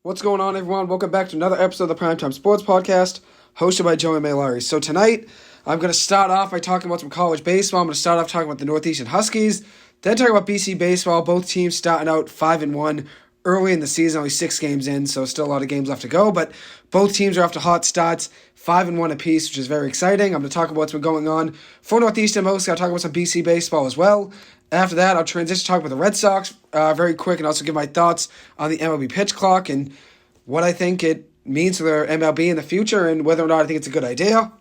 What's going on, everyone? Welcome back to another episode of the Primetime Sports Podcast, hosted by Joey Mailari. So tonight, I'm going to start off by talking about some college baseball. I'm going to start off talking about the Northeastern Huskies, then talk about BC baseball. Both teams starting out 5-1 early in the season, only 6 games in, so still a lot of games left to go. But both teams are off to hot starts, 5-1 apiece, which is very exciting. I'm going to talk about what's been going on for Northeastern mostly. I'll talk about some BC baseball as well. After that, I'll transition to talk about the Red Sox very quick and also give my thoughts on the MLB pitch clock and what I think it means for their MLB in the future and whether or not I think it's a good idea.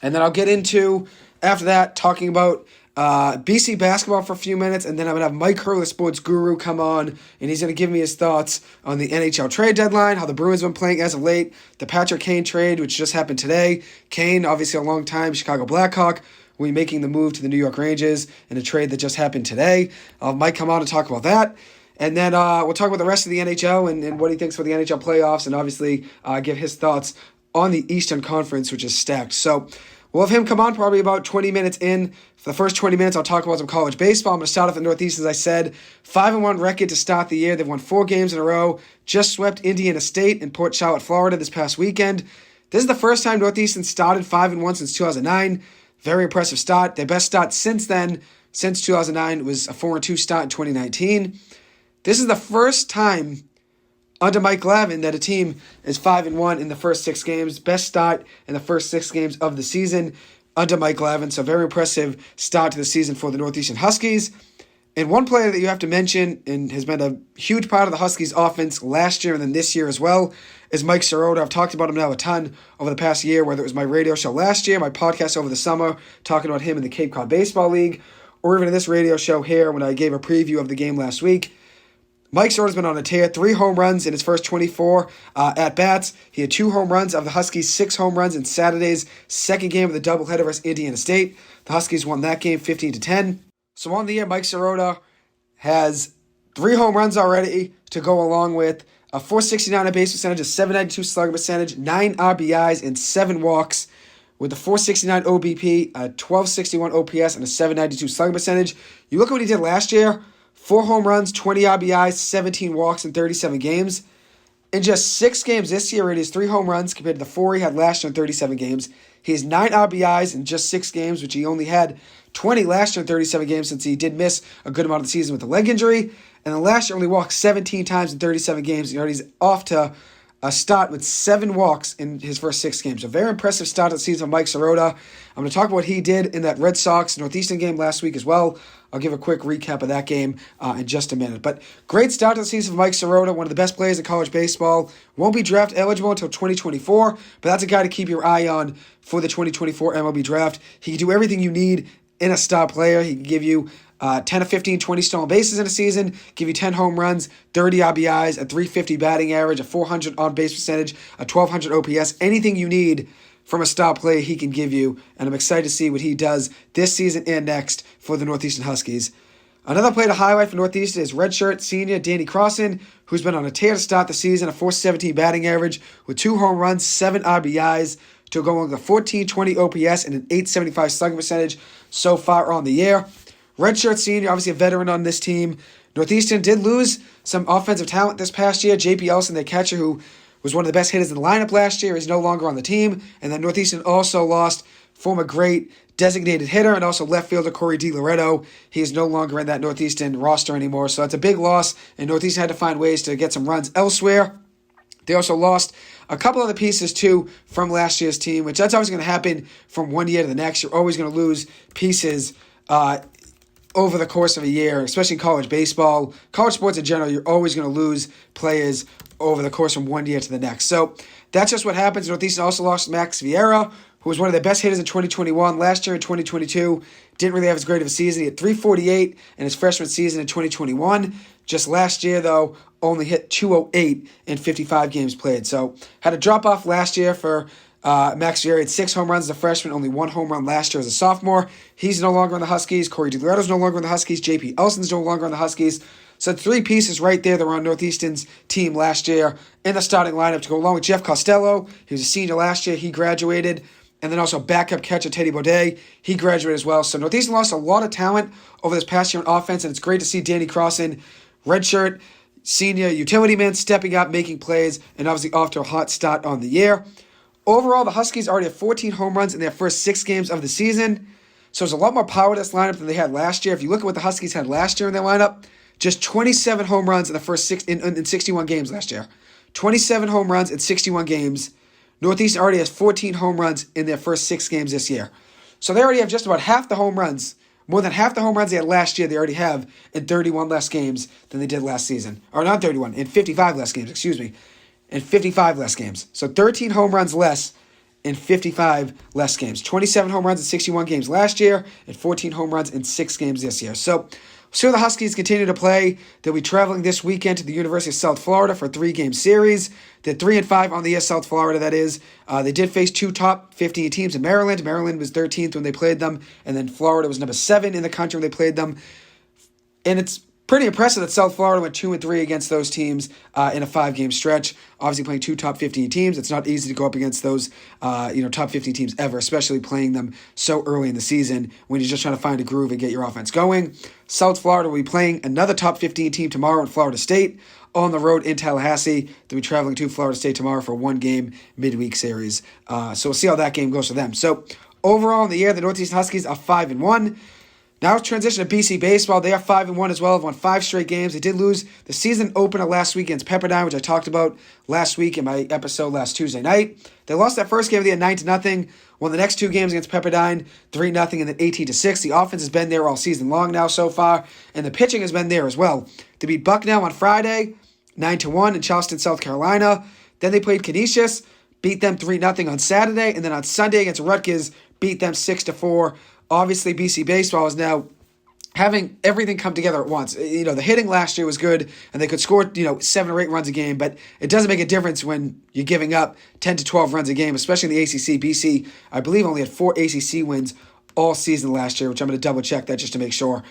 And then I'll get into, after that, talking about BC basketball for a few minutes, and then I'm going to have Mike Hurley, the sports guru, come on, and he's going to give me his thoughts on the NHL trade deadline, how the Bruins have been playing as of late, the Patrick Kane trade, which just happened today. Kane, obviously a long time Chicago Blackhawk, will be making the move to the New York Rangers in a trade that just happened today. Mike come on and talk about that. And then we'll talk about the rest of the NHL and what he thinks for the NHL playoffs, and obviously give his thoughts on the Eastern Conference, which is stacked. So we'll have him come on probably about 20 minutes in. For the first 20 minutes, I'll talk about some college baseball. I'm going to start off at Northeast, as I said. 5-1 record to start the year. They've won 4 games in a row. Just swept Indiana State in Port Charlotte, Florida this past weekend. This is the first time Northeastern started 5-1 since 2009. Very impressive start. Their best start since then, since 2009, was a 4-2 start in 2019. This is the first time under Mike Glavine that a team is 5-1 in the first 6 games. Best start in the first 6 games of the season under Mike Glavine. So very impressive start to the season for the Northeastern Huskies. And one player that you have to mention and has been a huge part of the Huskies offense last year and then this year as well is Mike Sirota. I've talked about him now a ton over the past year, whether it was my radio show last year, my podcast over the summer, talking about him in the Cape Cod Baseball League, or even in this radio show here when I gave a preview of the game last week. Mike Sirota's been on a tear, 3 home runs in his first 24 at-bats. He had 2 home runs of the Huskies, 6 home runs in Saturday's second game of the doubleheader versus Indiana State. The Huskies won that game 15-10. So on the year, Mike Sirota has 3 home runs already to go along with a .469 base percentage, a .792 slugging percentage, 9 RBIs, and 7 walks, with a .469 OBP, a .1261 OPS, and a .792 slugging percentage. You look at what he did last year. 4 home runs, 20 RBIs, 17 walks in 37 games. In just 6 games this year, it is 3 home runs compared to the 4 he had last year in 37 games. He has 9 RBIs in just 6 games, which he only had 20 last year in 37 games since he did miss a good amount of the season with a leg injury. And then last year only walked 17 times in 37 games. He's off to a start with 7 walks in his first 6 games. A very impressive start to the season for Mike Sirota. I'm going to talk about what he did in that Red Sox Northeastern game last week as well. I'll give a quick recap of that game in just a minute. But great start to the season for Mike Sirota, one of the best players in college baseball. Won't be draft eligible until 2024, but that's a guy to keep your eye on for the 2024 MLB draft. He can do everything you need in a star player. He can give you 10 to 15, 20 stolen bases in a season, give you 10 home runs, 30 RBIs, a .350 batting average, a .400 on-base percentage, a .1200 OPS. Anything you need from a star player he can give you, and I'm excited to see what he does this season and next for the Northeastern Huskies. Another player to highlight for Northeastern is redshirt senior Danny Crossen, who's been on a tear to start the season, a .417 batting average with 2 home runs, 7 RBIs, to go on the .1420 OPS and an .875 slugging percentage so far on the year. Redshirt senior, obviously a veteran on this team. Northeastern did lose some offensive talent this past year. J.P. Elson, their catcher, who was one of the best hitters in the lineup last year, is no longer on the team. And then Northeastern also lost former great designated hitter and also left fielder Corey DiLoretto. He is no longer in that Northeastern roster anymore. So that's a big loss, and Northeastern had to find ways to get some runs elsewhere. They also lost a couple other pieces, too, from last year's team, which that's always going to happen from one year to the next. You're always going to lose pieces over the course of a year, especially in college baseball. College sports in general, you're always going to lose players over the course from one year to the next. So that's just what happens. Northeastern also lost Max Vieira, who was one of their best hitters in 2021. Last year in 2022, didn't really have as great of a season. He had .348 in his freshman season in 2021. Just last year, though, only hit .208 in 55 games played. So had a drop-off last year for Max Vieira. Had 6 home runs as a freshman, only 1 home run last year as a sophomore. He's no longer on the Huskies. Corey DiLoretto's no longer on the Huskies. J.P. Elson's no longer on the Huskies. So 3 pieces right there that were on Northeastern's team last year in the starting lineup to go along with Jeff Costello. He was a senior last year. He graduated. And then also backup catcher Teddy Baudet. He graduated as well. So Northeastern lost a lot of talent over this past year on offense, and it's great to see Danny Crossen, redshirt senior utility man, stepping up, making plays, and obviously off to a hot start on the year. Overall, the Huskies already have 14 home runs in their first 6 games of the season. So there's a lot more power to this lineup than they had last year. If you look at what the Huskies had last year in their lineup, just 27 home runs in the first in 61 games last year. 27 home runs in 61 games. Northeast already has 14 home runs in their first 6 games this year. So they already have just about half the home runs, more than half the home runs they had last year, they already have in 31 less games than they did last season. Or not 31, in 55 less games, in 55 less games. So 13 home runs less in 55 less games. 27 home runs in 61 games last year and 14 home runs in 6 games this year. So the Huskies continue to play. They'll be traveling this weekend to the University of South Florida for a 3-game series. They're 3-5 on the year, South Florida, that is. They did face 2 top 15 teams in Maryland. Maryland was 13th when they played them, and then Florida was number 7 in the country when they played them. And it's pretty impressive that South Florida went 2-3 against those teams in a 5-game stretch. Obviously, playing 2 top 15 teams, it's not easy to go up against those top 15 teams ever, especially playing them so early in the season when you're just trying to find a groove and get your offense going. South Florida will be playing another top 15 team tomorrow in Florida State on the road in Tallahassee. They'll be traveling to Florida State tomorrow for a 1-game midweek series. So we'll see how that game goes for them. So overall in the year, the Northeast Huskies are 5-1. Now let's transition to BC baseball. They are 5-1 as well. Have won 5 straight games. They did lose the season opener last week against Pepperdine, which I talked about last week in my episode last Tuesday night. They lost that first game of the year 9-0. Won the next 2 games against Pepperdine, 3-0 and then 18-6. The offense has been there all season long now so far, and the pitching has been there as well. They beat Bucknell on Friday, 9-1 in Charleston, South Carolina. Then they played Canisius, beat them 3-0 on Saturday, and then on Sunday against Rutgers, beat them 6-4. Obviously, BC baseball is now having everything come together at once. The hitting last year was good, and they could score 7 or 8 runs a game, but it doesn't make a difference when you're giving up 10 to 12 runs a game, especially in the ACC. BC, I believe, only had 4 ACC wins all season last year, which I'm going to double check that just to make sure.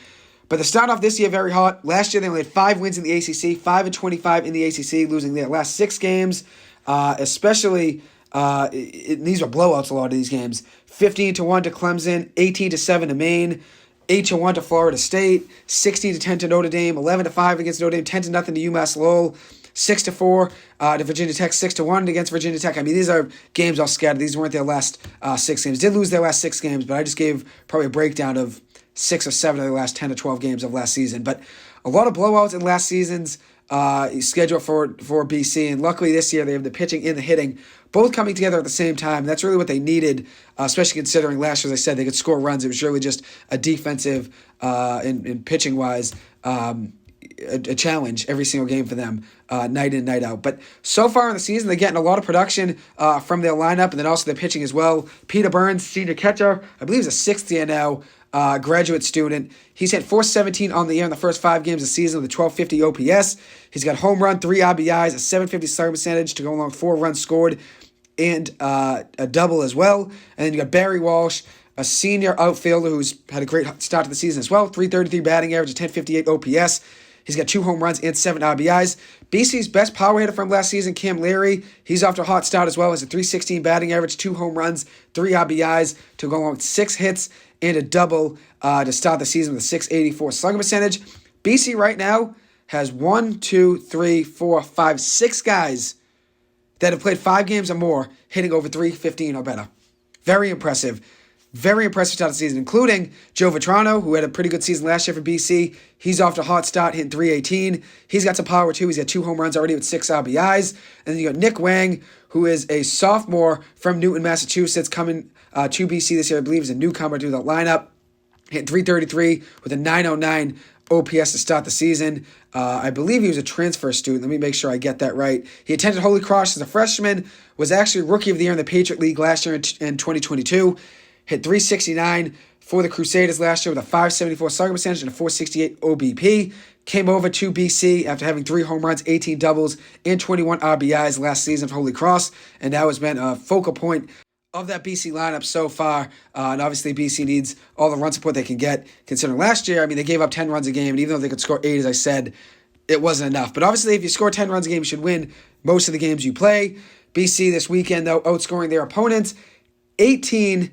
But they start off this year very hot. Last year they only had 5 wins in the ACC, 5-25 in the ACC, losing their last 6 games, especially. These are blowouts, a lot of these games. 15-1 to Clemson, 18-7 to Maine, 8-1 to Florida State, 16-10 to Notre Dame, 11-5 against Notre Dame, 10-0 to UMass Lowell, 6-4 to Virginia Tech, 6-1 against Virginia Tech. I mean, these are games all scattered. These weren't their last 6 games. Did lose their last 6 games, but I just gave probably a breakdown of 6 or 7 of the last 10 to 12 games of last season. But a lot of blowouts in last season's schedule for BC, and luckily this year they have the pitching and the hitting both coming together at the same time. That's really what they needed, especially considering last year, as I said, they could score runs. It was really just a defensive and pitching wise a challenge every single game for them, night in, night out. But so far in the season, they're getting a lot of production from their lineup, and then also their pitching as well. Peter Burns, senior catcher, I believe he's a 6th year now, graduate student. He's hit .417 on the year in the first 5 games of the season with a 1250 OPS. He's got home run, 3 RBIs, a .750 slugging percentage to go along 4 runs scored, and a double as well. And then you got Barry Walsh, a senior outfielder who's had a great start to the season as well. .333 batting average, a .1058 OPS. He's got 2 home runs and 7 RBIs. BC's best power hitter from last season, Cam Leary, he's off to a hot start as well. He's a .316 batting average, 2 home runs, 3 RBIs to go along with 6 hits and a double to start the season with a .684 slugging percentage. BC right now has 6 guys that have played 5 games or more hitting over .315 or better. Very impressive. Very impressive start of the season, including Joe Vitrano, who had a pretty good season last year for BC. He's off to a hot start, hitting .318. He's got some power, too. He's got 2 home runs already with 6 RBIs. And then you got Nick Wang, who is a sophomore from Newton, Massachusetts, coming to BC this year. I believe he's a newcomer to the lineup. Hit .333 with a .909 OPS to start the season. I believe he was a transfer student. Let me make sure I get that right. He attended Holy Cross as a freshman, was actually Rookie of the Year in the Patriot League last year in 2022. Hit .369 for the Crusaders last year with a .574 slugging percentage and a .468 OBP. Came over to BC after having 3 home runs, 18 doubles, and 21 RBIs last season for Holy Cross. And that has been a focal point of that BC lineup so far. And obviously BC needs all the run support they can get, considering last year, they gave up 10 runs a game. And even though they could score 8, as I said, it wasn't enough. But obviously if you score 10 runs a game, you should win most of the games you play. BC this weekend, though, outscoring their opponents 18-5,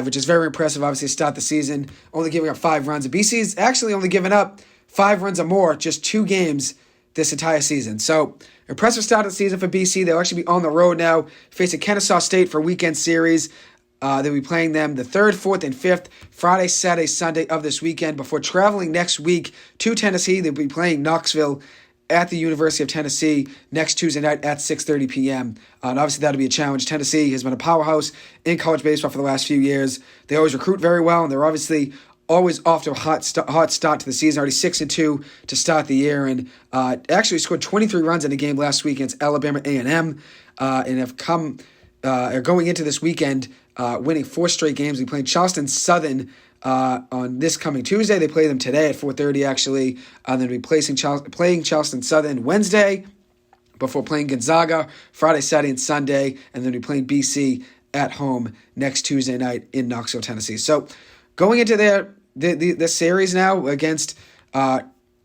which is very impressive, obviously, to start the season, only giving up 5 runs. And BC's actually only given up 5 runs or more just 2 games this entire season. So, impressive start of the season for BC. They'll actually be on the road now, facing Kennesaw State for a weekend series. They'll be playing them the 3rd, 4th, and 5th, Friday, Saturday, Sunday of this weekend before traveling next week to Tennessee. They'll be playing Knoxville at the University of Tennessee next Tuesday night at 6:30 p.m. And obviously that'll be a challenge. Tennessee has been a powerhouse in college baseball for the last few years. They always recruit very well, and they're obviously always off to a hot start to the season, already 6-2 to start the year, and actually scored 23 runs in a game last week against Alabama A&M, and are going into this weekend winning 4 straight games. They're playing Charleston Southern on this coming Tuesday. They play them today at 4:30 actually, and then they'll be playing Charleston Southern Wednesday before playing Gonzaga Friday, Saturday, and Sunday, and then they'll be playing BC at home next Tuesday night in Knoxville, Tennessee. So going into the series now against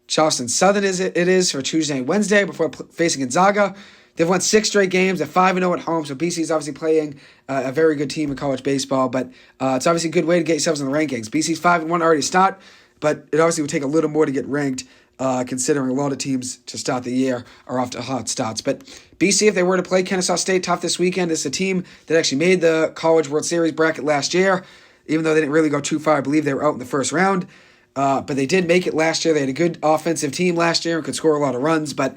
Charleston Southern it is for Tuesday and Wednesday before facing Gonzaga. They've won 6 straight games. They're 5-0 at home, so BC is obviously playing a very good team in college baseball, but it's obviously a good way to get yourselves in the rankings. BC's 5-1 already to start, but it obviously would take a little more to get ranked, considering a lot of teams to start the year are off to hot starts. But BC, if they were to play Kennesaw State tough this weekend, it's a team that actually made the College World Series bracket last year. Even though they didn't really go too far, I believe they were out in the first round. But they did make it last year. They had a good offensive team last year and could score a lot of runs. But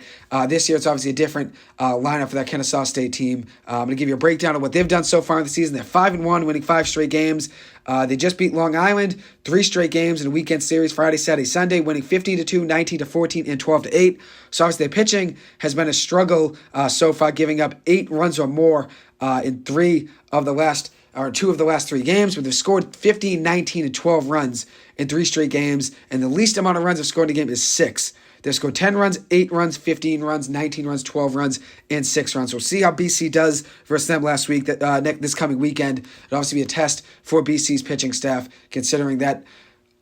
this year it's obviously a different lineup for that Kennesaw State team. I'm going to give you a breakdown of what they've done so far in the season. They're 5-1, winning 5 straight games. They just beat Long Island 3 straight games in a weekend series, Friday, Saturday, Sunday, winning 15-2, 19-14, and 12-8. So obviously their pitching has been a struggle so far, giving up 8 runs or more in 2 of the last 3 games, but they've scored 15, 19, and 12 runs in 3 straight games, and the least amount of runs they've scored in a game is 6. They've scored 10 runs, 8 runs, 15 runs, 19 runs, 12 runs, and 6 runs. We'll see how BC does versus them last week. This coming weekend, it'll obviously be a test for BC's pitching staff, considering that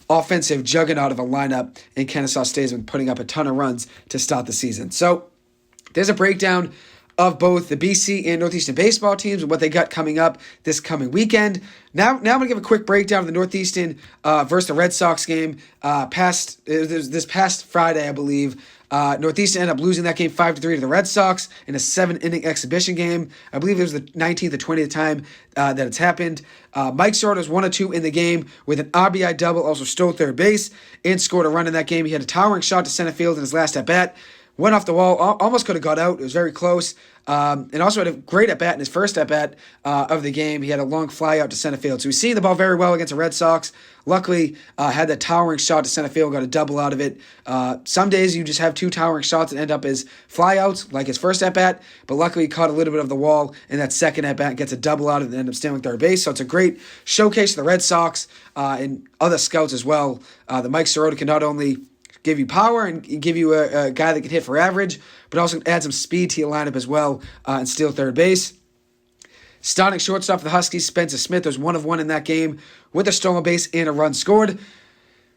offensive juggernaut of a lineup in Kennesaw State has been putting up a ton of runs to start the season. So there's a breakdown of both the BC and Northeastern baseball teams and what they got coming up this coming weekend. Now I'm going to give a quick breakdown of the Northeastern versus the Red Sox game this past Friday, I believe. Northeastern ended up losing that game 5-3 to the Red Sox in a 7-inning exhibition game. I believe it was the 19th or 20th time that it's happened. Mike Sirota was 1-2 in the game with an RBI double, also stole third base, and scored a run in that game. He had a towering shot to center field in his last at-bat. Went off the wall, almost could have got out. It was very close. And also had a great at-bat in his first at-bat of the game. He had a long fly out to center field. So he's seeing the ball very well against the Red Sox. Luckily, had that towering shot to center field, got a double out of it. Some days you just have 2 towering shots that end up as flyouts, like his first at-bat. But luckily, he caught a little bit of the wall in that second at-bat, gets a double out of it, and ends up stealing third base. So it's a great showcase to the Red Sox and other scouts as well. The Mike Sirota can not only give you power and give you a guy that can hit for average, but also add some speed to your lineup as well and steal third base. Starting shortstop for the Huskies, Spencer Smith was 1 of 1 in that game with a stolen base and a run scored.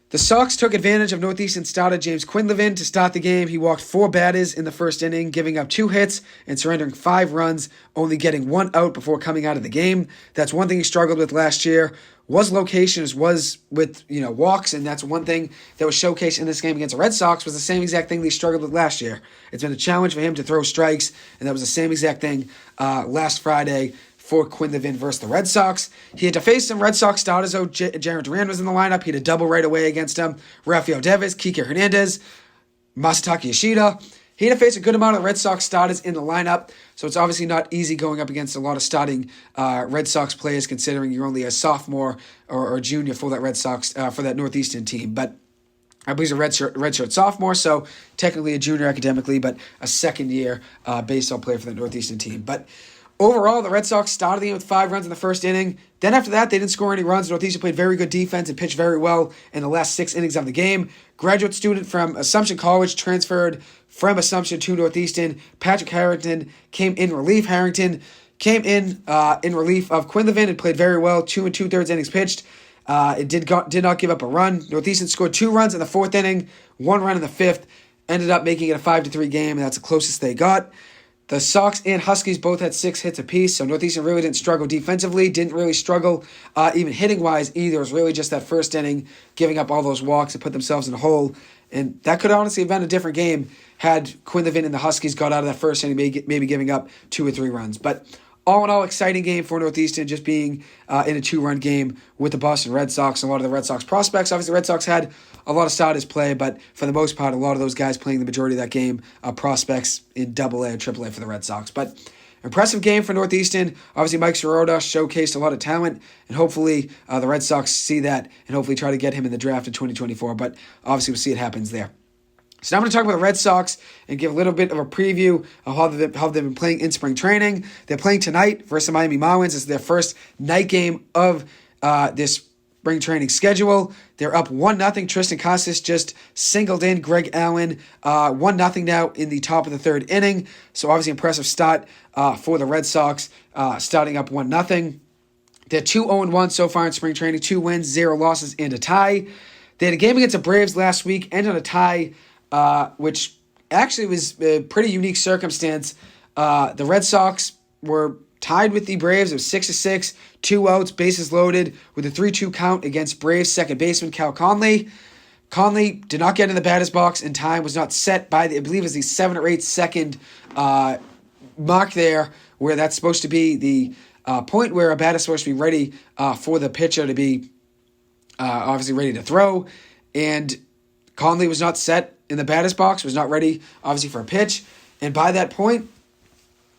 The Sox took advantage of Northeastern starter James Quinlivan to start the game. He walked 4 batters in the first inning, giving up 2 hits and surrendering 5 runs, only getting 1 out before coming out of the game. That's one thing he struggled with last year, was locations, was with walks, and that's one thing that was showcased in this game against the Red Sox, was the same exact thing that he struggled with last year. It's been a challenge for him to throw strikes, and that was the same exact thing last Friday for Quinlivan versus the Red Sox. He had to face some Red Sox starters, though. Jaron Duran was in the lineup. He had a double right away against him. Rafael Devers, Kike Hernandez, Masataka Yoshida. He had to face a good amount of Red Sox starters in the lineup, so it's obviously not easy going up against a lot of starting Red Sox players, considering you're only a sophomore or junior for that Red Sox for that Northeastern team. But I believe he's a redshirt sophomore, so technically a junior academically, but a second-year baseball player for the Northeastern team. But overall, the Red Sox started the game with 5 runs in the first inning. Then after that, they didn't score any runs. Northeastern played very good defense and pitched very well in the last 6 innings of the game. Graduate student from Assumption College transferred from Assumption to Northeastern. Patrick Harrington came in relief. Harrington came in relief of Quinlivan and played very well. 2 2/3 innings pitched. It did not give up a run. Northeastern scored 2 runs in the 4th inning, 1 run in the 5th. Ended up making it a 5-3 game, and that's the closest they got. The Sox and Huskies both had 6 hits apiece, so Northeastern really didn't struggle defensively, didn't really struggle even hitting-wise either. It was really just that first inning, giving up all those walks and put themselves in a hole And that could honestly have been a different game had Quinlivan and the Huskies got out of that first inning, maybe giving up 2 or 3 runs. But all in all, exciting game for Northeastern, just being in a 2-run game with the Boston Red Sox and a lot of the Red Sox prospects. Obviously, the Red Sox had a lot of starters play, but for the most part, a lot of those guys playing the majority of that game are prospects in AA and AAA for the Red Sox. But impressive game for Northeastern. Obviously, Mike Sirota showcased a lot of talent, and hopefully the Red Sox see that and hopefully try to get him in the draft in 2024. But obviously, we'll see what happens there. So now I'm going to talk about the Red Sox and give a little bit of a preview of how they've been playing in spring training. They're playing tonight versus the Miami Marlins. It's their first night game of this spring training schedule. They're up 1-0. Tristan Casas just singled in Greg Allen. 1-0 now in the top of the 3rd inning. So obviously impressive start for the Red Sox, starting up 1-0. They're 2-0-1 so far in spring training. 2 wins, 0 losses, and a tie. They had a game against the Braves last week, ended on a tie, which actually was a pretty unique circumstance. The Red Sox were tied with the Braves. It was 6-6, 2 outs, bases loaded, with a 3-2 count against Braves second baseman Cal Conley. Conley did not get in the batter's box in time, was not set by, I believe it was the 7 or 8 second mark there, where that's supposed to be the point where a batter's supposed to be ready for the pitcher to be obviously ready to throw. And Conley was not set in the batter's box, was not ready, obviously, for a pitch. And by that point,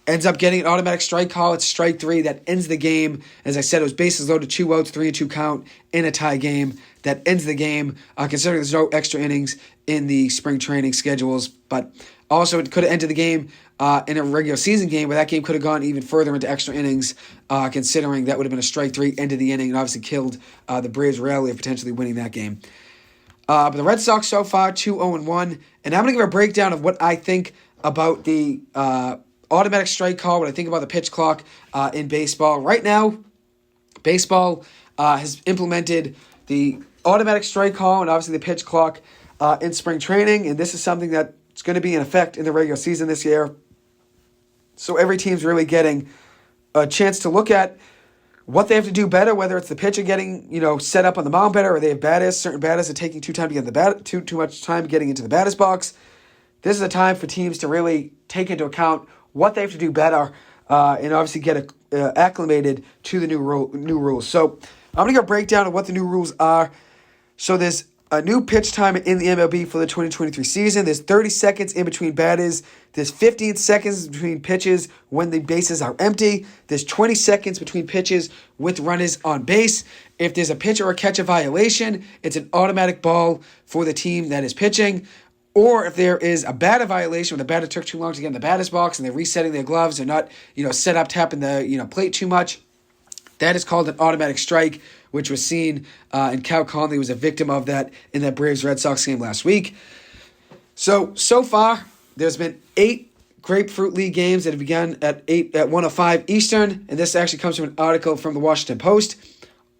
ends up getting an automatic strike call. It's strike 3 that ends the game. As I said, it was bases loaded, 2 outs, 3-2 count in a tie game. That ends the game, considering there's no extra innings in the spring training schedules. But also, it could have ended the game in a regular season game, where that game could have gone even further into extra innings, considering that would have been a strike 3 end of the inning and obviously killed the Braves' reality of potentially winning that game. But the Red Sox so far, 2-0-1. And I'm going to give a breakdown of what I think about the automatic strike call, what I think about the pitch clock in baseball. Right now, baseball has implemented the automatic strike call and obviously the pitch clock in spring training. And this is something that's going to be in effect in the regular season this year. So every team's really getting a chance to look at what they have to do better, whether it's the pitcher getting, set up on the mound better, or they have batters. Certain batters are taking too much time getting into the batter's box. This is a time for teams to really take into account what they have to do better, and obviously get acclimated to the new rules. So I'm going to give a breakdown of what the new rules are. So there's a new pitch time in the MLB for the 2023 season. There's 30 seconds in between batters. There's 15 seconds between pitches when the bases are empty. There's 20 seconds between pitches with runners on base. If there's a pitch or a catcher violation, it's an automatic ball for the team that is pitching. Or if there is a batter violation, where the batter took too long to get in the batter's box and they're resetting their gloves, or not, set up tapping the plate too much, that is called an automatic strike, which was seen, and Cal Conley was a victim of that in that Braves-Red Sox game last week. So far, there's been 8 Grapefruit League games that have begun at 1:05 Eastern, and this actually comes from an article from the Washington Post.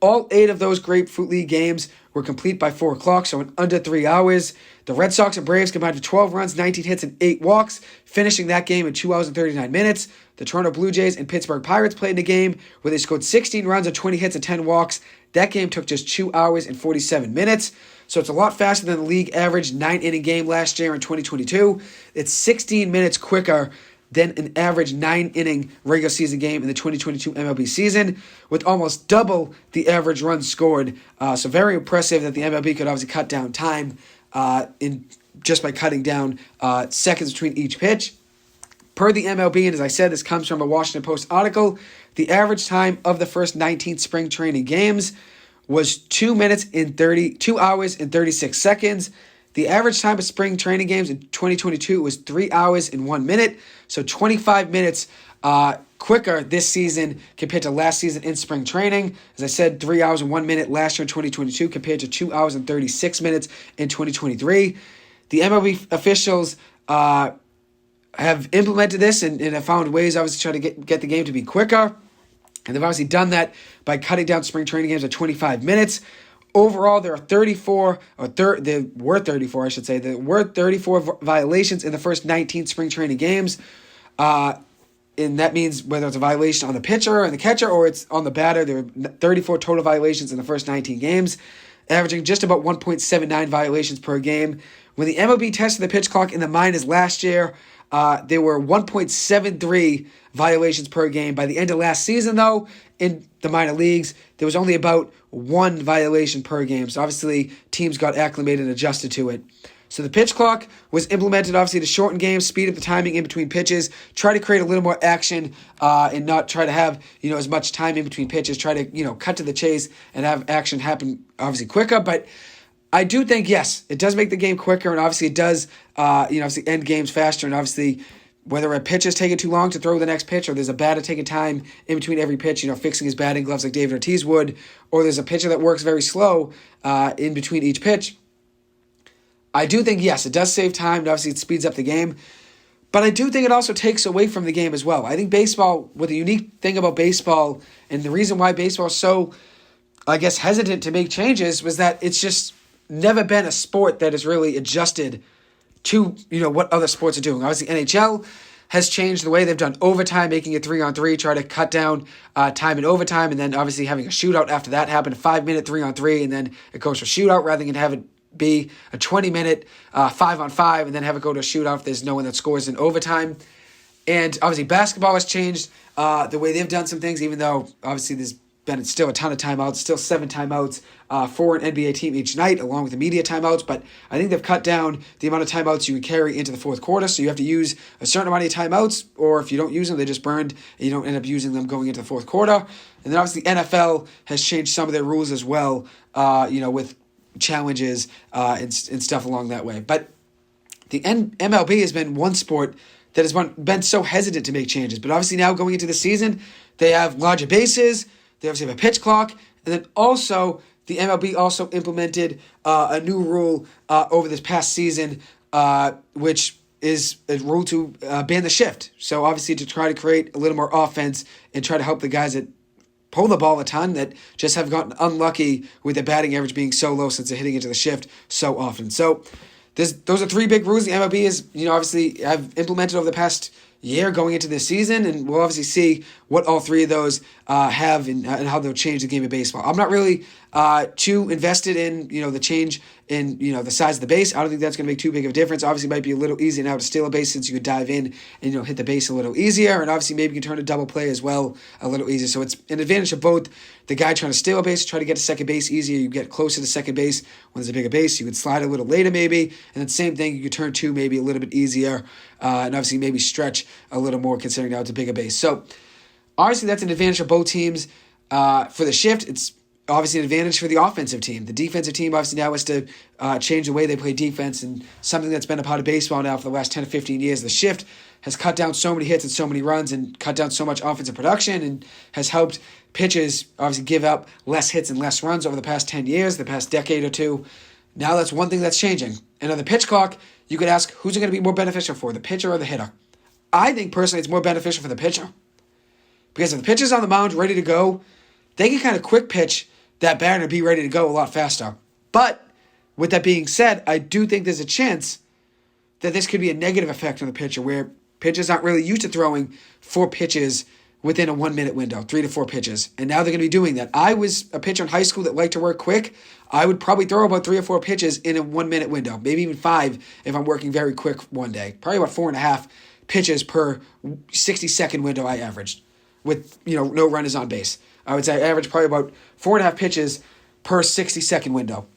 All 8 of those Grapefruit League games were complete by 4 o'clock, so in under 3 hours. The Red Sox and Braves combined for 12 runs, 19 hits, and 8 walks, finishing that game in 2 hours and 39 minutes. The Toronto Blue Jays and Pittsburgh Pirates played in a game where they scored 16 runs and 20 hits and 10 walks. That game took just 2 hours and 47 minutes. So it's a lot faster than the league average 9-inning game last year in 2022. It's 16 minutes quicker than an average 9-inning regular season game in the 2022 MLB season, with almost double the average runs scored. So very impressive that the MLB could obviously cut down time just by cutting down seconds between each pitch. Per the MLB, and as I said, this comes from a Washington Post article, the average time of the first 19 spring training games was 2 hours and 36 seconds. The average time of spring training games in 2022 was 3 hours and 1 minute, so 25 minutes quicker this season compared to last season in spring training. As I said, 3 hours and 1 minute last year in 2022 compared to 2 hours and 36 minutes in 2023. The MLB officials have implemented this and have found ways, obviously, to try to get the game to be quicker. And they've obviously done that by cutting down spring training games to 25 minutes. Overall, there were 34 violations in the first 19 spring training games. And that means whether it's a violation on the pitcher and the catcher or it's on the batter, there were 34 total violations in the first 19 games, averaging just about 1.79 violations per game, When the MLB tested the pitch clock in the minors last year, there were 1.73 violations per game. By the end of last season, though, in the minor leagues, there was only about 1 violation per game. So obviously, teams got acclimated and adjusted to it. So the pitch clock was implemented, obviously, to shorten games, speed up the timing in between pitches, try to create a little more action, and not try to have, as much time in between pitches, try to, cut to the chase and have action happen, obviously, quicker. But I do think, yes, it does make the game quicker, and obviously it does, obviously end games faster, and obviously whether a pitch is taking too long to throw the next pitch, or there's a batter taking time in between every pitch, fixing his batting gloves like David Ortiz would, or there's a pitcher that works very slow in between each pitch. I do think, yes, it does save time, and obviously it speeds up the game, but I do think it also takes away from the game as well. I think baseball, what the unique thing about baseball, and the reason why baseball is so, hesitant to make changes, was that it's just never been a sport that has really adjusted to, what other sports are doing. Obviously, NHL has changed the way they've done overtime, making it 3-on-3, try to cut down time in overtime, and then obviously having a shootout after that happened, a 5-minute 3-on-3, and then it goes to a shootout rather than have it be a 20-minute 5-on-5, and then have it go to a shootout if there's no one that scores in overtime. And obviously, basketball has changed the way they've done some things, even though obviously there's been still a ton of timeouts, still 7 timeouts for an NBA team each night, along with the media timeouts. But I think they've cut down the amount of timeouts you can carry into the fourth quarter. So you have to use a certain amount of timeouts, or if you don't use them, they're just burned, and you don't end up using them going into the fourth quarter. And then obviously NFL has changed some of their rules as well, with challenges and stuff along that way. But the MLB has been one sport that has been so hesitant to make changes. But obviously now going into the season, they have larger bases, they obviously have a pitch clock, and then also the MLB also implemented a new rule over this past season, which is a rule to ban the shift. So obviously to try to create a little more offense and try to help the guys that pull the ball a ton that just have gotten unlucky with their batting average being so low since they're hitting into the shift so often. So those are 3 big rules the MLB is, obviously have implemented over the past year going into this season, and we'll obviously see what all 3 of those have and how they'll change the game of baseball. I'm not really too invested in, the change in, the size of the base. I don't think that's going to make too big of a difference. Obviously, it might be a little easier now to steal a base since you could dive in and, hit the base a little easier, and obviously maybe you can turn a double play as well a little easier. So it's an advantage of both the guy trying to steal a base, try to get to second base easier. You get closer to second base when there's a bigger base. You could slide a little later maybe, and then same thing, you could turn 2 maybe a little bit easier, and obviously maybe stretch a little more considering now it's a bigger base. So obviously that's an advantage for both teams. For the shift, it's obviously an advantage for the offensive team. The defensive team obviously now has to change the way they play defense, and something that's been a part of baseball now for the last 10 to 15 years. The shift has cut down so many hits and so many runs and cut down so much offensive production, and has helped pitchers obviously give up less hits and less runs over the past 10 years, the past decade or two. Now that's one thing that's changing. And on the pitch clock, you could ask, who's it going to be more beneficial for, the pitcher or the hitter? I think personally it's more beneficial for the pitcher. Because if the pitcher's on the mound ready to go, they can kind of quick pitch that batter to be ready to go a lot faster. But with that being said, I do think there's a chance that this could be a negative effect on the pitcher, where pitchers aren't really used to throwing 4 pitches within a 1-minute window, 3 to 4 pitches. And now they're going to be doing that. I was a pitcher in high school that liked to work quick. I would probably throw about 3 or 4 pitches in a 1-minute window, maybe even 5 if I'm working very quick one day. Probably about 4.5 pitches per 60-second window I averaged with, no runners on base. I would say I averaged probably about 4.5 pitches per 60-second window.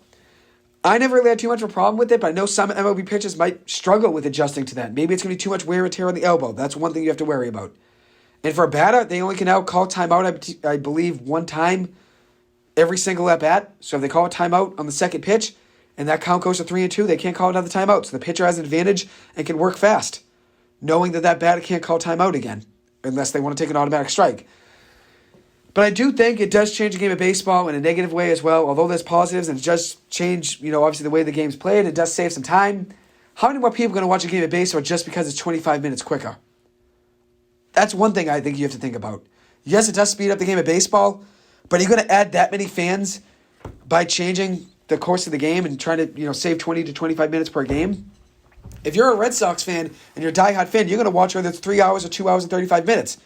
I never really had too much of a problem with it, but I know some MLB pitchers might struggle with adjusting to that. Maybe it's going to be too much wear and tear on the elbow. That's one thing you have to worry about. And for a batter, they only can now call timeout, I believe, 1 time every single at-bat. So if they call a timeout on the second pitch and that count goes to 3-2, they can't call another timeout. So the pitcher has an advantage and can work fast, knowing that batter can't call timeout again unless they want to take an automatic strike. But I do think it does change the game of baseball in a negative way as well. Although there's positives and it does change, obviously the way the game's played. It does save some time. How many more people are going to watch a game of baseball just because it's 25 minutes quicker? That's one thing I think you have to think about. Yes, it does speed up the game of baseball, but are you going to add that many fans by changing the course of the game and trying to, save 20 to 25 minutes per game? If you're a Red Sox fan and you're a diehard fan, you're going to watch whether it's 3 hours or 2 hours and 35 minutes.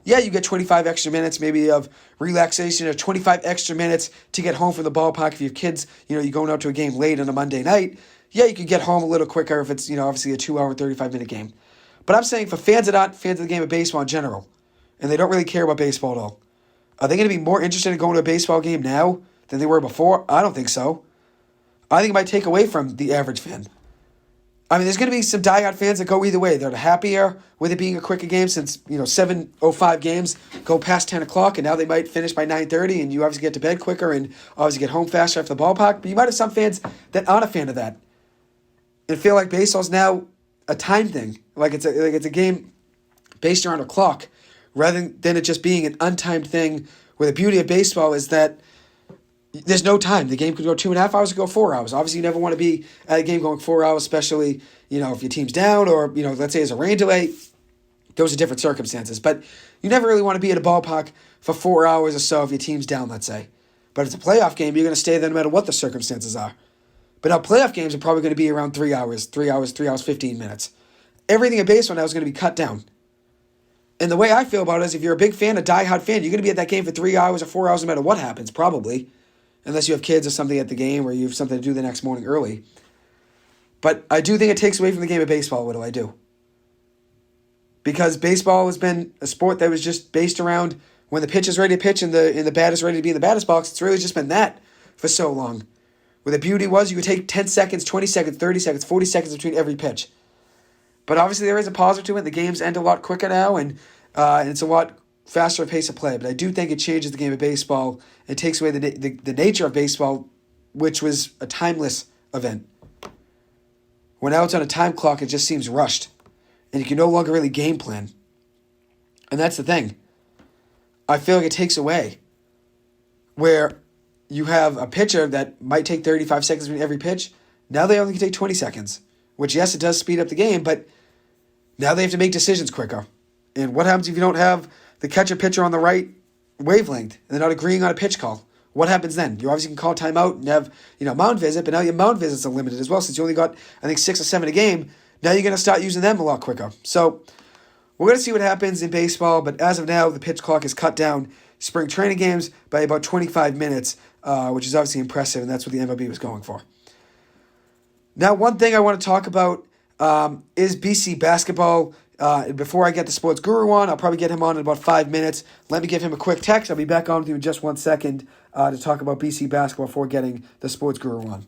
Yeah, you get 25 extra minutes maybe of relaxation or 25 extra minutes to get home from the ballpark if you have kids, you're going out to a game late on a Monday night. Yeah, you could get home a little quicker if it's, obviously a 2 hour, 35-minute game. But I'm saying for fans that aren't fans of the game of baseball in general, and they don't really care about baseball at all, are they going to be more interested in going to a baseball game now than they were before? I don't think so. I think it might take away from the average fan. I mean, there's going to be some diehard fans that go either way. They're happier with it being a quicker game since, 7:05 games go past 10 o'clock, and now they might finish by 9:30, and you obviously get to bed quicker and obviously get home faster after the ballpark. But you might have some fans that aren't a fan of that and feel like baseball's now a time thing. Like it's a game based around a clock rather than it just being an untimed thing, where the beauty of baseball is that there's no time. The game could go 2.5 hours, it could go 4 hours. Obviously, you never want to be at a game going 4 hours, especially, if your team's down or, let's say there's a rain delay. Those are different circumstances. But you never really want to be at a ballpark for 4 hours or so if your team's down, let's say. But if it's a playoff game, you're going to stay there no matter what the circumstances are. But now playoff games are probably going to be around 3 hours, 15 minutes. Everything in baseball now is going to be cut down. And the way I feel about it is if you're a big fan, a diehard fan, you're going to be at that game for 3 hours or 4 hours no matter what happens, probably. Unless you have kids or something at the game or you have something to do the next morning early. But I do think it takes away from the game of baseball a little, I do. Because baseball has been a sport that was just based around when the pitcher's ready to pitch and the batter's ready to be in the batter's box. It's really just been that for so long. Where the beauty was you would take 10 seconds, 20 seconds, 30 seconds, 40 seconds between every pitch. But obviously there is a positive to it. The games end a lot quicker now and it's a lot faster pace of play. But I do think it changes the game of baseball. It takes away the nature of baseball, which was a timeless event. When now it's on a time clock, it just seems rushed. And you can no longer really game plan. And that's the thing. I feel like it takes away. Where you have a pitcher that might take 35 seconds between every pitch. Now they only can take 20 seconds. Which, yes, it does speed up the game, but now they have to make decisions quicker. And what happens if you don't have the catcher-pitcher on the right wavelength and they're not agreeing on a pitch call? What happens then? You obviously can call timeout and have, mound visit, but now your mound visits are limited as well since you only got, 6 or 7 a game. Now you're going to start using them a lot quicker. So we're going to see what happens in baseball, but as of now, the pitch clock is cut down spring training games by about 25 minutes, which is obviously impressive, and that's what the MLB was going for. Now, one thing I want to talk about is BC basketball. Before I get the sports guru on, I'll probably get him on in about 5 minutes. Let me give him a quick text. I'll be back on with you in just 1 second to talk about BC basketball before getting the sports guru on.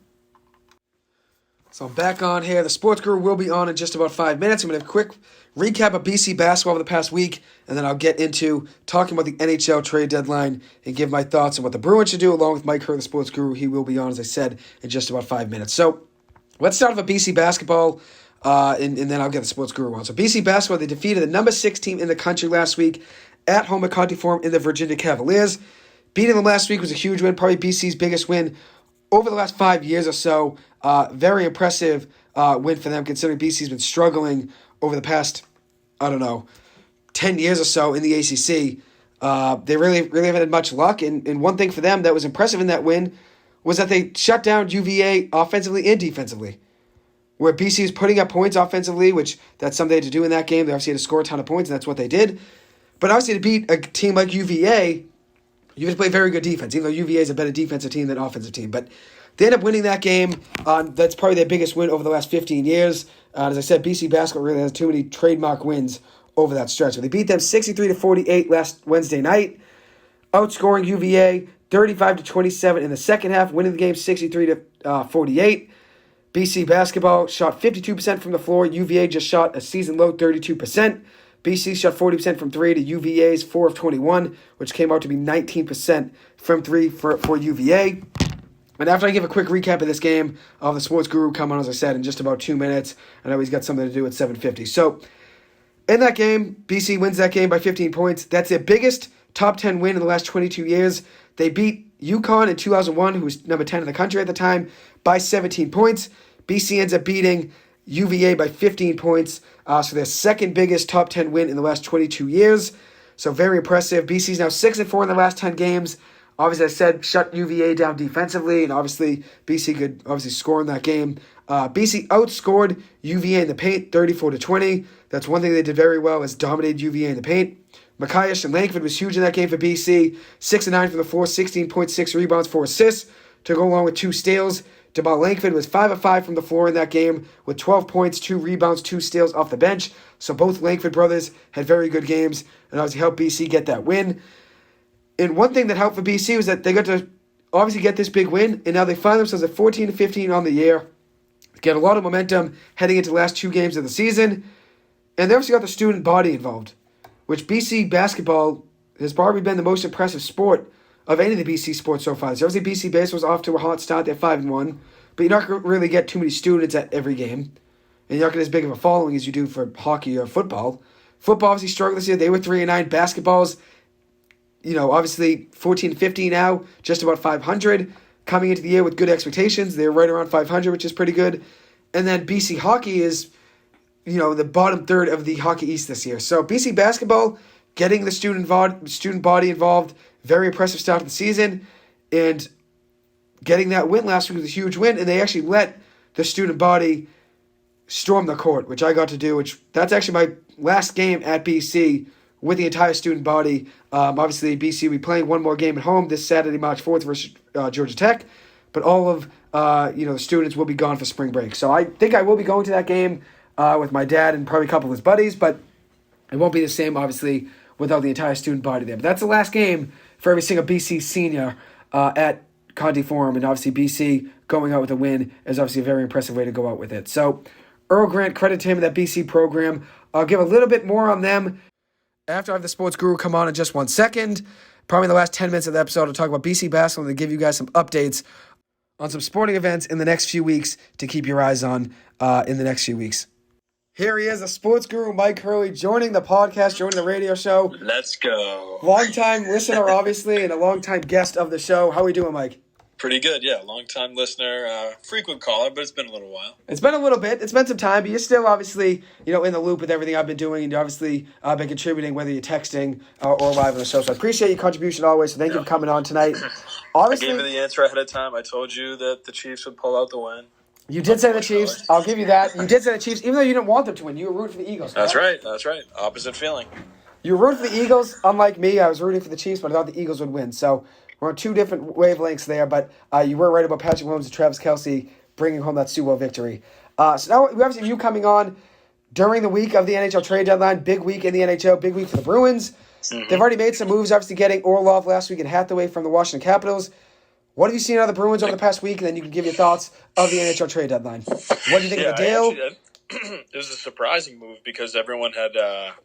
So I'm back on here. The sports guru will be on in just about 5 minutes. I'm going to have a quick recap of BC basketball over the past week, and then I'll get into talking about the NHL trade deadline and give my thoughts on what the Bruins should do, along with Mike Hurley, the sports guru. He will be on, as I said, in just about 5 minutes. So let's start with BC basketball. And then I'll get the sports guru on. So BC basketball, they defeated the number 6 team in the country last week at home at Conte Forum in the Virginia Cavaliers. Beating them last week was a huge win, probably BC's biggest win over the last 5 years or so. Very impressive win for them, considering BC's been struggling over the past, 10 years or so in the ACC. They really haven't had much luck. And one thing for them that was impressive in that win was that they shut down UVA offensively and defensively. Where BC is putting up points offensively, which that's something they had to do in that game. They obviously had to score a ton of points, and that's what they did. But obviously to beat a team like UVA, you have to play very good defense, even though UVA is a better defensive team than offensive team. But they end up winning that game. That's probably their biggest win over the last 15 years. As I said, BC basketball really has too many trademark wins over that stretch. But they beat them 63-48 last Wednesday night, outscoring UVA 35-27 in the second half, winning the game 63-48. BC basketball shot 52% from the floor. UVA just shot a season-low 32%. BC shot 40% from 3 to UVA's 4 of 21, which came out to be 19% from 3 for UVA. And after I give a quick recap of this game, I'll have the sports guru come on, as I said, in just about 2 minutes. I know he's got something to do at 7:50. So, in that game, BC wins that game by 15 points. That's their biggest top 10 win in the last 22 years. They beat UConn in 2001, who was number 10 in the country at the time, by 17 points. BC ends up beating UVA by 15 points. So their second biggest top 10 win in the last 22 years. So very impressive. BC's now 6-4 in the last 10 games. Obviously, I said, shut UVA down defensively, and obviously BC could score in that game. BC outscored UVA in the paint 34-20. That's one thing they did very well, is dominated UVA in the paint. Makayesh and Langford was huge in that game for BC. 6-9 from the floor, 16.6 rebounds, 4 assists, to go along with 2 steals. DeMont Langford was 5 of 5 from the floor in that game with 12 points, 2 rebounds, 2 steals off the bench. So both Langford brothers had very good games and obviously helped BC get that win. And one thing that helped for BC was that they got to obviously get this big win, and now they find themselves at 14-15 on the year, get a lot of momentum heading into the last 2 games of the season, and they obviously got the student body involved, which BC basketball has probably been the most impressive sport of any of the BC sports so far. So obviously BC baseball was off to a hot start. They're 5-1, but you're not going to really get too many students at every game, and you're not going to as big of a following as you do for hockey or football. Football obviously struggled this year. They were 3-9. Basketball's, obviously 14-15 now, just about 500. Coming into the year with good expectations. They're right around 500, which is pretty good. And then BC hockey is, the bottom third of the Hockey East this year. So BC basketball, getting the student body involved, very impressive start to the season. And getting that win last week was a huge win. And they actually let the student body storm the court, which I got to do, that's actually my last game at BC with the entire student body. Obviously, BC will be playing one more game at home this Saturday, March 4th versus Georgia Tech. But all of the students will be gone for spring break. So I think I will be going to that game with my dad and probably a couple of his buddies. But it won't be the same, obviously, without the entire student body there. But that's the last game for every single BC senior at Conte Forum. And obviously, BC going out with a win is obviously a very impressive way to go out with it. So Earl Grant, credit to him in that BC program. I'll give a little bit more on them after I have the sports guru come on in just 1 second. Probably in the last 10 minutes of the episode, I'll talk about BC basketball and give you guys some updates on some sporting events in the next few weeks to keep your eyes on in the next few weeks. Here he is, the sports guru, Mike Hurley, joining the podcast, joining the radio show. Let's go. Long-time listener, obviously, and a long-time guest of the show. How are we doing, Mike? Pretty good, yeah. Long-time listener, frequent caller, but it's been a little while. It's been a little bit. It's been some time, but you're still obviously, in the loop with everything I've been doing, and you obviously been contributing, whether you're texting or live on the show. So I appreciate your contribution always, so thank you for coming on tonight. Obviously, I gave you the answer ahead of time. I told you that the Chiefs would pull out the win. You did say the Chiefs. I'll give you that. You did say the Chiefs, even though you didn't want them to win. You were rooting for the Eagles. That's right. Opposite feeling. You were rooting for the Eagles. Unlike me, I was rooting for the Chiefs, but I thought the Eagles would win. So we're on 2 different wavelengths there, but you were right about Patrick Mahomes and Travis Kelce bringing home that Super Bowl victory. So now we obviously have you coming on during the week of the NHL trade deadline. Big week in the NHL, big week for the Bruins. Mm-hmm. They've already made some moves, obviously getting Orlov last week and Hathaway from the Washington Capitals. What have you seen out of the Bruins over the past week? And then you can give your thoughts of the NHL trade deadline. What do you think of the deal? It was a surprising move because everyone had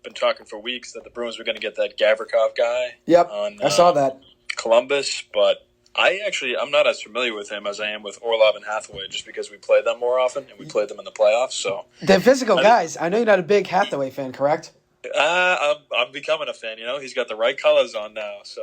been talking for weeks that the Bruins were going to get that Gavrikov guy. Yep, I saw that. Columbus, but I'm not as familiar with him as I am with Orlov and Hathaway just because we played them more often and we played them in the playoffs. So they're physical guys. I know you're not a big Hathaway fan, correct? I'm becoming a fan. He's got the right colors on now, so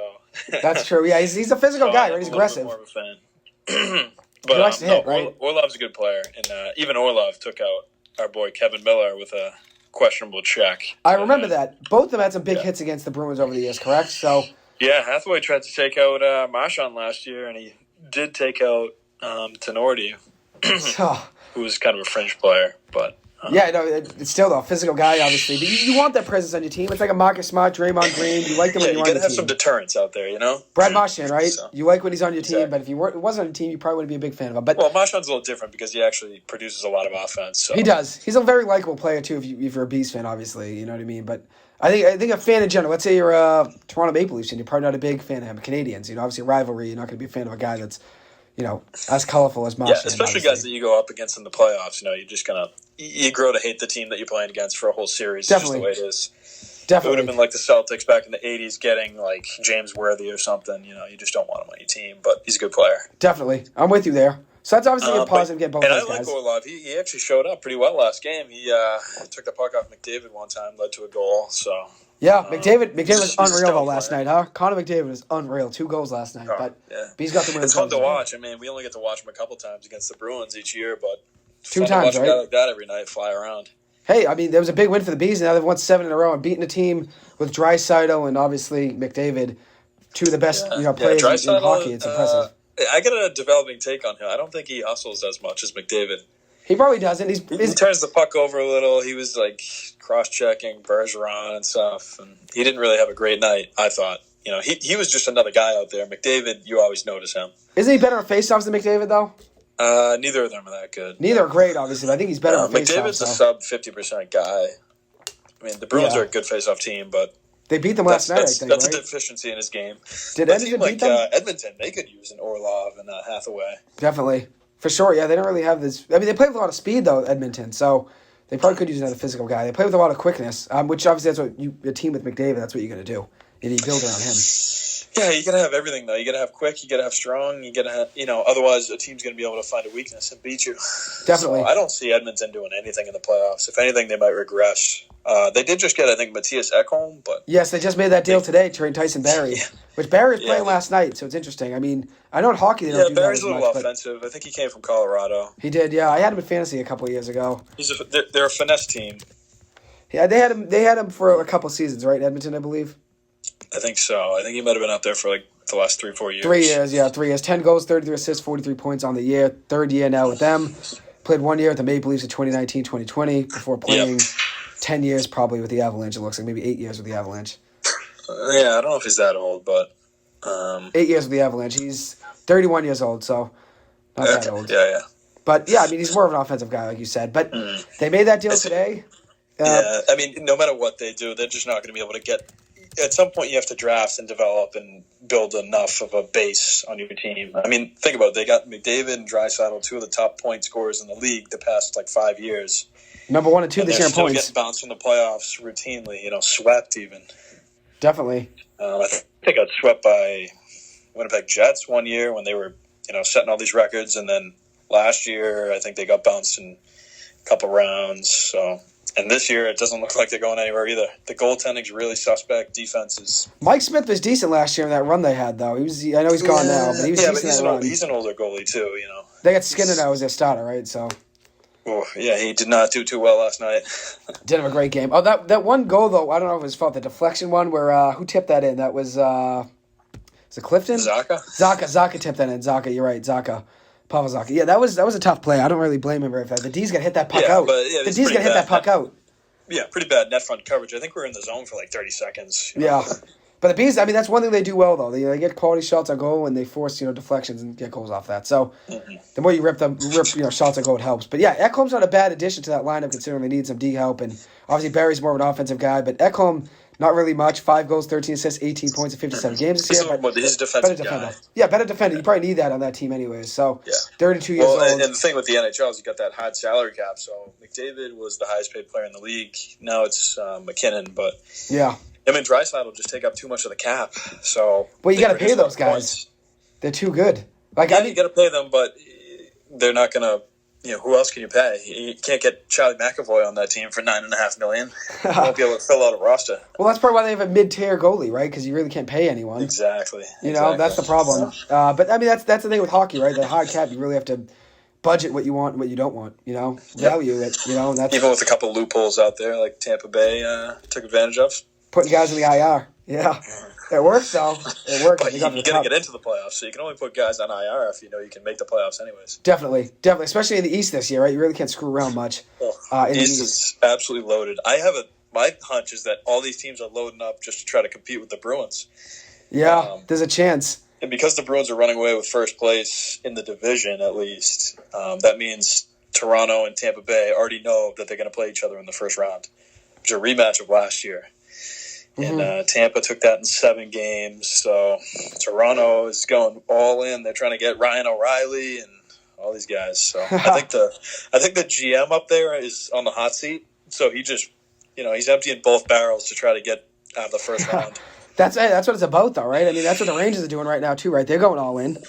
that's true. Yeah, he's a physical guy, right? He's aggressive. More of a fan. But he likes to hit, right? Orlov's a good player, and even Orlov took out our boy Kevin Miller with a questionable check. I remember that. Both of them had some big hits against the Bruins over the years, correct? So yeah, Hathaway tried to take out Marchand last year, and he did take out Tenorti, who was kind of a fringe player, but. Yeah, no, it's still a physical guy, obviously. But you want that presence on your team. It's like a Marcus Smart, Draymond Green. You like them when you're on the team. You got to have some deterrence out there, Brad Marchand, right? So, you like when he's on your team, but if he wasn't on your team, you probably wouldn't be a big fan of him. But Marchand's a little different because he actually produces a lot of offense. So. He does. He's a very likable player, too, if you're a Bees fan, obviously. You know what I mean? But I think a fan in general, let's say you're a Toronto Maple Leafs fan, you're probably not a big fan of him. Canadians, obviously rivalry, you're not going to be a fan of a guy that's as colorful as Marchand. Yeah, especially guys that you go up against in the playoffs. You're just going to you grow to hate the team that you're playing against for a whole series. Definitely. It's just the way it is. Definitely. It would have been like the Celtics back in the 80s getting like James Worthy or something. You just don't want him on your team, but he's a good player. Definitely. I'm with you there. So that's obviously a positive get both those guys. And I like Orlov. He actually showed up pretty well last game. He took the puck off McDavid one time, led to a goal. So yeah, McDavid was unreal though last night, huh? Connor McDavid was unreal. 2 goals last night, but he's got the win. It's fun to watch. We only get to watch him a couple times against the Bruins each year, but 2 times, right? A guy like that every night fly around. Hey, there was a big win for the Bees, and now they've won 7 in a row and beaten a team with Draisaitl and obviously McDavid, 2 of the best players in hockey. It's impressive. I got a developing take on him. I don't think he hustles as much as McDavid. He probably doesn't. He turns the puck over a little. He was like cross-checking Bergeron and stuff, and he didn't really have a great night, I thought. He was just another guy out there. McDavid, you always notice him. Isn't he better at faceoffs than McDavid, though? Neither of them are that good. Neither are great, obviously, but I think he's better than faceoff. McDavid's a sub 50% guy. I mean, the Bruins are a good faceoff team, but they beat them last night, I think, that's right? a deficiency in his game. Did Edmonton beat them? Edmonton, they could use an Orlov and a Hathaway. Definitely. For sure, yeah. They don't really have this. I mean, they play with a lot of speed, though, Edmonton, so they probably could use another physical guy. They play with a lot of quickness, which obviously that's what a team with McDavid, that's what you're going to do. And you build around him. Yeah, you got to have everything, though. You got to have quick, you got to have strong, you got to have, otherwise a team's going to be able to find a weakness and beat you. Definitely. So I don't see Edmonton doing anything in the playoffs. If anything, they might regress. They did just get, I think, Matthias Ekholm, but... Yes, they just made that deal today to trade Tyson Barrie, which Barrie was playing last night, so it's interesting. I mean, I know in hockey they don't do Barrie's that as much. a little offensive. I think he came from Colorado. He did, yeah. I had him in fantasy a couple of years ago. They're a finesse team. Yeah, they had him for a couple seasons, right, Edmonton, I believe? I think so. I think he might have been out there for the last 3-4 years. 3 years, yeah, 3 years. 10 goals, 33 assists, 43 points on the year. Third year now with them. Played 1 year with the Maple Leafs in 2019-2020 before playing 10 years probably with the Avalanche, it looks like. Maybe 8 years with the Avalanche. Yeah, I don't know if he's that old, but... 8 years with the Avalanche. He's 31 years old, so not that old. Yeah. But, yeah, I mean, he's more of an offensive guy, like you said. But they made that deal today. I mean, no matter what they do, they're just not going to be able to get... At some point, you have to draft and develop and build enough of a base on your team. I mean, think about it. They got McDavid and Draisaitl, 2 of the top point scorers in the league the past, 5 years. Number 1 and 2 this year in points. They're still getting bounced from the playoffs routinely, swept even. Definitely. I think they got swept by Winnipeg Jets 1 year when they were, setting all these records. And then last year, I think they got bounced in a couple rounds. So... And this year, it doesn't look like they're going anywhere either. The goaltending's really suspect. Defenses. Mike Smith was decent last year in that run they had, though. I know he's gone now, but he was decent in that run. He's an older goalie, too, They got Skinner now as their starter, right? So. Oh, yeah, he did not do too well last night. Did have a great game. Oh, that one goal, though, I don't know if it was fault. The deflection one where, who tipped that in? That was it Clifton? Zaka? Zaka tipped that in. Zaka, you're right, Zaka. Pavel Zaka. Yeah, that was a tough play. I don't really blame him very much. The D's got to hit that puck out. The D's got to hit that puck out. Yeah, pretty bad net front coverage. I think we're in the zone for 30 seconds. Yeah. But the Bees, I mean, that's one thing they do well, though. They get quality shots on goal and they force, deflections and get goals off that. So the more you rip shots on goal, it helps. But yeah, Ekholm's not a bad addition to that lineup considering they need some D help. And obviously Barry's more of an offensive guy, but Ekholm, not really much. 5 goals, 13 assists, 18 points in 57 games this year. But he's a defensive guy. Yeah, better defender. You probably need that on that team anyways. So 32 years old. And the thing with the NHL is you got that high salary cap. So McDavid was the highest paid player in the league. Now it's McKinnon, but him and Draisaitl will just take up too much of the cap. So you got to pay those guys. Points. They're too good. You got to pay them, but they're not going to. Who else can you pay? You can't get Charlie McAvoy on that team for $9.5 million. You won't be able to fill out a roster. Well, that's probably why they have a mid-tier goalie, right? Because you really can't pay anyone. Exactly. That's the problem. But I mean, that's the thing with hockey, right? The high cap, you really have to budget what you want and what you don't want. Value it. And that's even with a couple loopholes out there, like Tampa Bay took advantage of. Putting guys in the IR. Yeah. It works, though. It works. But you got to get into the playoffs, so you can only put guys on IR if you know you can make the playoffs anyways. Definitely. Especially in the East this year, right? You really can't screw around much. The East is absolutely loaded. My hunch is that all these teams are loading up just to try to compete with the Bruins. Yeah, there's a chance. And because the Bruins are running away with first place in the division, at least, that means Toronto and Tampa Bay already know that they're going to play each other in the first round. It's a rematch of last year. And Tampa took that in 7 games. So Toronto is going all in. They're trying to get Ryan O'Reilly and all these guys. So I think the GM up there is on the hot seat. So he just, he's emptying both barrels to try to get out of the first round. That's what it's about, though, right? I mean, that's what the Rangers are doing right now, too, right? They're going all in.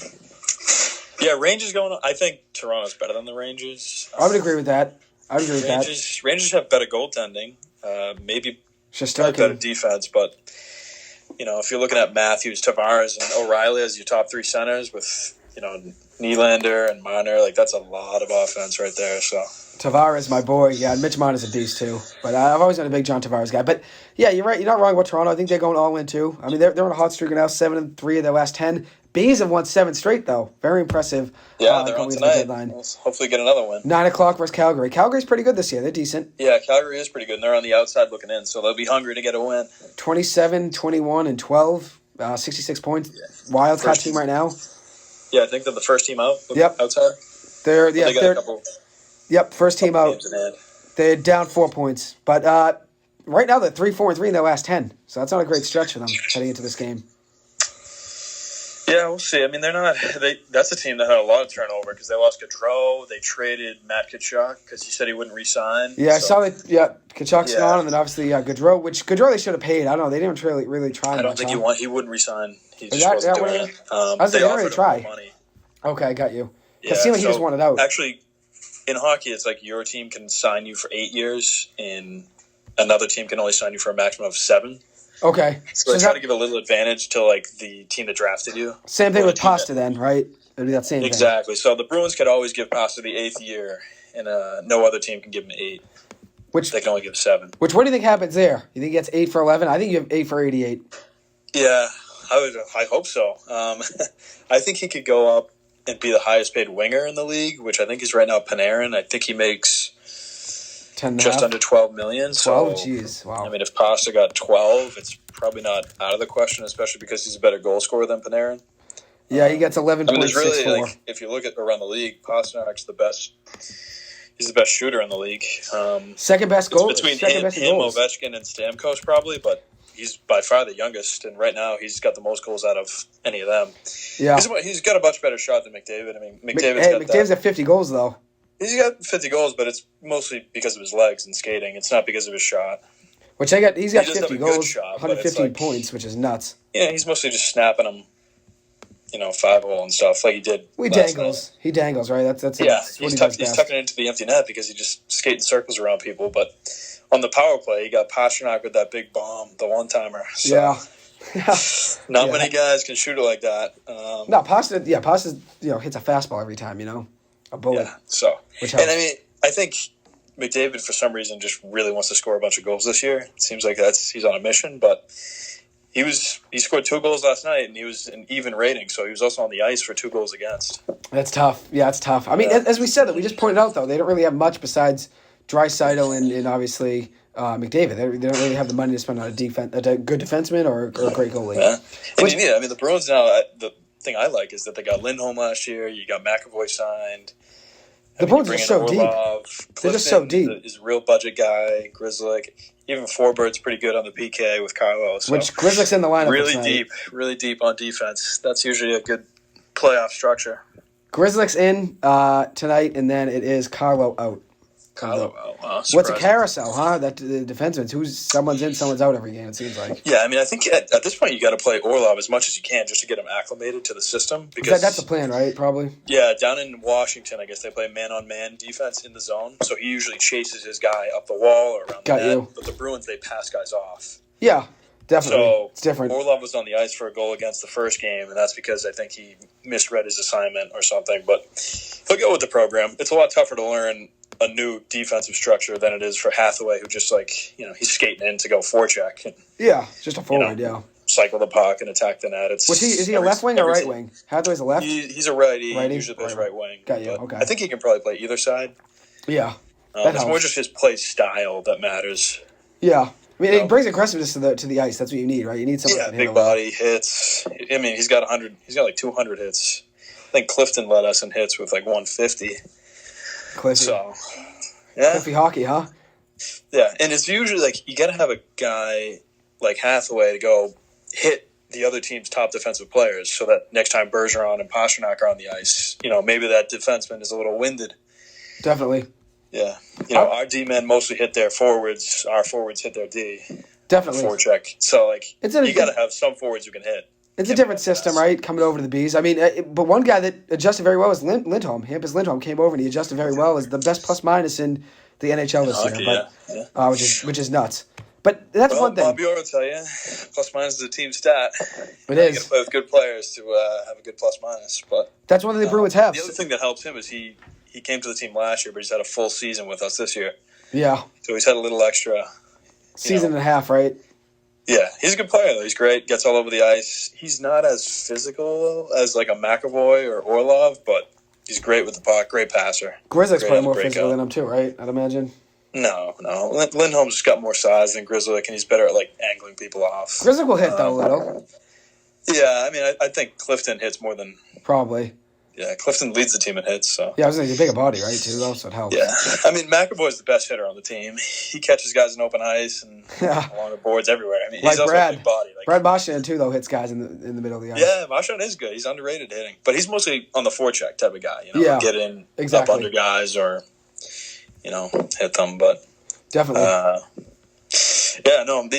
Yeah, Rangers going. I think Toronto's better than the Rangers. I would agree with that. Rangers have better goaltending. Maybe. Better defense, but if you're looking at Matthews, Tavares, and O'Reilly as your top 3 centers with Nylander and Marner, that's a lot of offense right there. So Tavares, my boy, yeah, Mitch Marner's a beast too. But I've always been a big John Tavares guy. But yeah, you're right. You're not wrong about Toronto. I think they're going all in too. I mean, they're on a hot streak now, 7-3 of their last 10. Bees have won 7 straight though. Very impressive. Yeah, they're on tonight. We'll hopefully get another win. 9:00 versus Calgary. Calgary's pretty good this year. They're decent. Yeah, Calgary is pretty good. And they're on the outside looking in, so they'll be hungry to get a win. 27, 21, and 12. 66 points. Yeah. Wild card team right now. Yeah, I think they're the first team out. Yep. Outside. They're They got a couple first team out. games in hand. They're down 4 points, but right now they're 3-4-3 in their last 10. So that's not a great stretch for them heading into this game. Yeah, we'll see. I mean, they're not. That's a team that had a lot of turnover because they lost Gaudreau. They traded Matt Tkachuk because he said he wouldn't re-sign. Yeah, I saw that. Yeah, Tkachuk's gone, and then obviously Gaudreau, which Gaudreau they should have paid. I don't know. They didn't really try. I don't think he wouldn't re-sign. He just that wasn't doing what it. I was they like, offered really him try. more money. Okay, I got you. Yeah, It seemed like he just wanted out. Actually, in hockey, it's like your team can sign you for 8 years, and another team can only sign you for a maximum of 7. Okay. So they try to give a little advantage to like the team that drafted you. Same thing with Pasta then, right? It'd be that same Exactly. So the Bruins could always give Pasta the 8th year, and no other team can give him 8. They can only give 7. What do you think happens there? You think he gets 8 for 11? I think you have 8 for 88. Yeah, I hope so. I think he could go up and be the highest paid winger in the league, which I think is right now Panarin. I think he makes 10 just under $12 million. 12? So, Jeez, wow. I mean, if Pasta got 12, it's probably not out of the question, especially because he's a better goal scorer than Panarin. Yeah, he gets 11.64. I mean, there's really, like, if you look at around the league, Pasternak's the best. He's the best shooter in the league. Second best goal. Between him, Ovechkin, and Stamkos probably, but he's by far the youngest, and right now he's got the most goals out of any of them. Yeah, he's got a much better shot than McDavid. I mean, McDavid's got 50 goals though. He's got 50 goals, but it's mostly because of his legs and skating. It's not because of his shot. He's got 50 goals, shot, 115 points, which is nuts. Yeah, he's mostly just snapping them, 5-hole and stuff like he did. He dangles, right? That's he's tucking it into the empty net because he just skating circles around people. But on the power play, he got Pastrnak with that big bomb, the one-timer. So not many guys can shoot it like that. Pasta hits a fastball every time, a bullet. Yeah, so and I mean, I think McDavid for some reason just really wants to score a bunch of goals this year. It seems like he's on a mission, but he scored 2 goals last night, and he was an even rating, so he was also on the ice for 2 goals against. That's tough. Yeah, it's tough. I mean, as we said, that we just pointed out though, they don't really have much besides Draisaitl and obviously McDavid. They don't really have the money to spend on a good defenseman or a great goalie. Yeah, and I mean, the Bruins now. The thing I like is that they got Lindholm last year. You got McAvoy signed. The Bruins are so deep. They're just so deep. Is a real budget guy. Grzelcyk, even Forbird's pretty good on the PK with Carlo. So which Grzelcyk's in the lineup. Really deep on defense. That's usually a good playoff structure. Grzelcyk's in tonight, and then it is Carlo out. What's a carousel, huh? That the defenseman, someone's in, someone's out every game. It seems like. Yeah, I mean, I think at this point you got to play Orlov as much as you can just to get him acclimated to the system. Because that's the plan, right? Probably. Yeah, down in Washington, I guess they play man-on-man defense in the zone, so he usually chases his guy up the wall or around the net. But the Bruins, they pass guys off. Yeah, definitely. So it's different. Orlov was on the ice for a goal against the first game, and that's because I think he misread his assignment or something. But he'll go with the program. It's a lot tougher to learn a new defensive structure than it is for Hathaway, who just he's skating in to go forecheck. Yeah, just a forward, cycle the puck and attack the net. Is he a left wing or right wing? Hathaway's a left? He's a righty. He usually plays right wing. Got you, okay. I think he can probably play either side. Yeah, it's more just his play style that matters. Yeah. I mean, he brings aggressiveness to the ice. That's what you need, right? You need someone that can big body, hits. I mean, he's got like 200 hits. I think Clifton led us in hits with like 150. Cliffy. So, yeah. Cliffy hockey, huh? Yeah, and it's usually like you got to have a guy like Hathaway to go hit the other team's top defensive players so that next time Bergeron and Pastrnak are on the ice, maybe that defenseman is a little winded. Definitely. Yeah. Our D-men mostly hit their forwards. Our forwards hit their D. Definitely. Forecheck. So, you got to have some forwards who can hit. It's a different system, right, coming over to the Bees. I mean, but one guy that adjusted very well was Lindholm. Hampus Lindholm came over and he adjusted very well as the best plus-minus in the NHL this year, which is nuts. But that's one thing. Bobby Orr will tell you, plus-minus is a team stat. It is. You got to play with good players to have a good plus-minus. But that's one of the Bruins have. The other thing that helps him is he came to the team last year, but he's had a full season with us this year. Yeah. So he's had a little extra. Season and a half, right? Yeah, he's a good player, though. He's great, gets all over the ice. He's not as physical as like a McAvoy or Orlov, but he's great with the puck, great passer. Grzelcyk's probably more physical than him, too, right? I'd imagine. No. Lindholm's just got more size than Grzelcyk, and he's better at angling people off. Grzelcyk will hit, though, a little. Yeah, I mean, I think Clifton hits more than... Probably. Yeah, Clifton leads the team in hits. So Yeah, I was saying he's a bigger body, right, too, though, so it helps. yeah, I mean, McAvoy's the best hitter on the team. He catches guys in open ice and along the boards everywhere. I mean, he's also a big body. Brad Marchand, too, though, hits guys in the middle of the ice. Yeah, Marchand is good. He's underrated hitting. But he's mostly on the forecheck type of guy. Get in up under guys or, hit them. But definitely.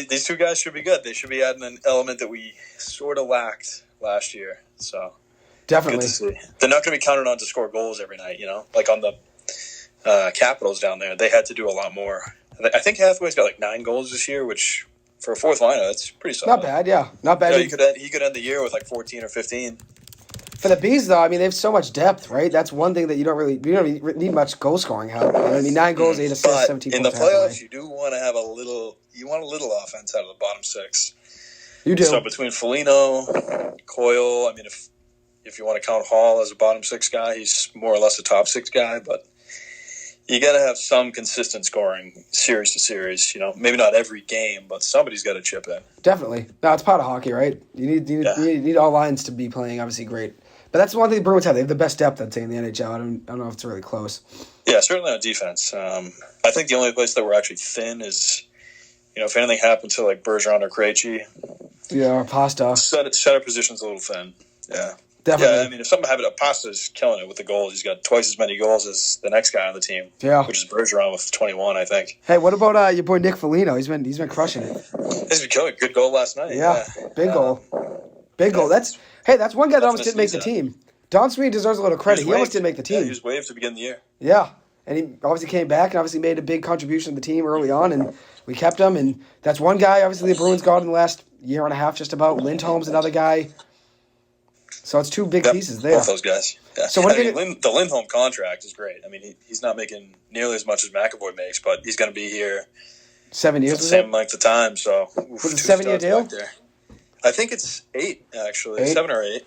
These two guys should be good. They should be adding an element that we sort of lacked last year. So definitely. Good to see. They're not going to be counted on to score goals every night, like on the Capitals down there. They had to do a lot more. I think Hathaway's got like 9 goals this year, which for a fourth liner, that's pretty solid. Not bad, yeah. Not bad. He could end the year with like 14 or 15. For the Bees, though, I mean, they have so much depth, right? That's one thing that you don't really need much goal scoring help. I mean, 9 goals, 8 assists, but 17 in points. In the playoffs, you do want to have a little offense out of the bottom 6. You do. So between Foligno, Coyle, I mean, if you want to count Hall as a bottom 6 guy, he's more or less a top 6 guy, but you got to have some consistent scoring series to series. Maybe not every game, but somebody's got to chip in. Definitely. No, it's part of hockey, right? You need all lines to be playing, obviously, great. But that's one thing the Bruins have. They have the best depth, I'd say, in the NHL. I don't know if it's really close. Yeah, certainly on defense. I think the only place that we're actually thin is, if anything happened to like Bergeron or Krejci. Yeah, or Pasta. Center position's a little thin. Yeah. Definitely. Yeah, I mean, if something happened, Pasta's killing it with the goals. He's got twice as many goals as the next guy on the team. Yeah. Which is Bergeron with 21, I think. Hey, what about your boy Nick Foligno? He's been crushing it. He's been killing it. Good goal last night. Yeah. Big goal. Big goal. That's one guy that almost didn't make the team. Don Sweeney deserves a little credit. He almost didn't make the team. Yeah, he was waived to begin the year. Yeah. And he obviously came back and obviously made a big contribution to the team early on, and we kept him. And that's one guy, obviously, the Bruins got in the last year and a half just about. Lindholm's another guy. So it's 2 big pieces there. Both those guys. Yeah. So the Lindholm contract is great. I mean, he's not making nearly as much as McAvoy makes, but he's going to be here 7 years. The same length of time. So was it a 7-year deal? I think it's 8 actually, 8? 7 or 8.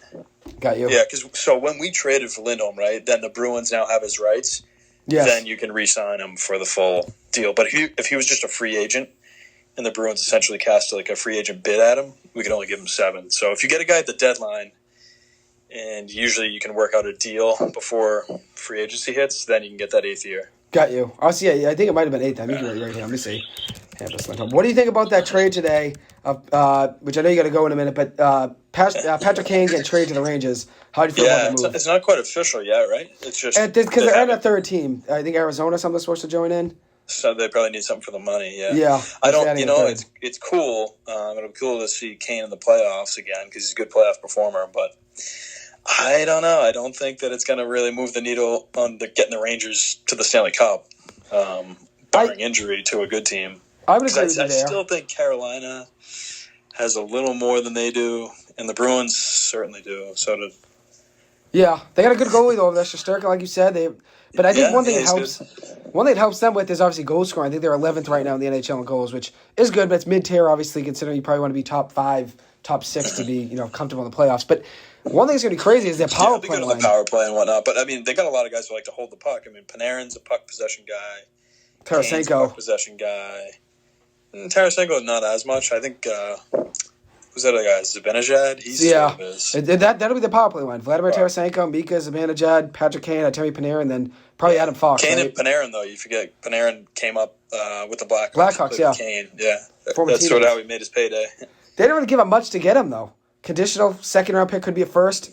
Got you. Yeah, so when we traded for Lindholm, right, then the Bruins now have his rights. Yes. Then you can re-sign him for the full deal. But if he was just a free agent, and the Bruins essentially cast like a free agent bid at him, we could only give him 7. So if you get a guy at the deadline, and usually you can work out a deal before free agency hits, then you can get that 8th year. Got you. I see. I think it might have been 8th. I think you're right here. Let me see. What do you think about that trade today? Which I know you got to go in a minute, but Patrick Kane getting traded to the Rangers. How do you feel about that move? It's not quite official yet, right? It's just because they're at a third team. I think Arizona something's supposed to join in. So they probably need something for the money. Yeah. Yeah. I don't. It's cool. It'll be cool to see Kane in the playoffs again because he's a good playoff performer. But I don't know. I don't think that it's going to really move the needle on getting the Rangers to the Stanley Cup, barring injury to a good team. I would agree with you there. I still think Carolina has a little more than they do, and the Bruins certainly do. So do. Yeah, they got a good goalie though. That's Shesterkin, like you said. But I think one thing that helps them with is obviously goal scoring. I think they're 11th right now in the NHL in goals, which is good, but it's mid-tier obviously, considering you probably want to be top 5, top 6 to be comfortable in the playoffs. But one thing that's going to be crazy is their power play line. The power play and whatnot. But I mean, they got a lot of guys who like to hold the puck. I mean, Panarin's a puck possession guy. Tarasenko, a puck possession guy. Tarasenko not as much. I think. Who's that other guy? Zibanejad? That'll be the power play line. Vladimir Tarasenko, Mika Zibanejad, Patrick Kane, Artemi Panarin, and then probably Adam Fox. Kane right? and Panarin, though, you forget Panarin came up with the Blackhawks. Blackhawks, yeah. Kane, yeah. That's sort of how he made his payday. They didn't really give up much to get him, though. Conditional second-round pick could be a first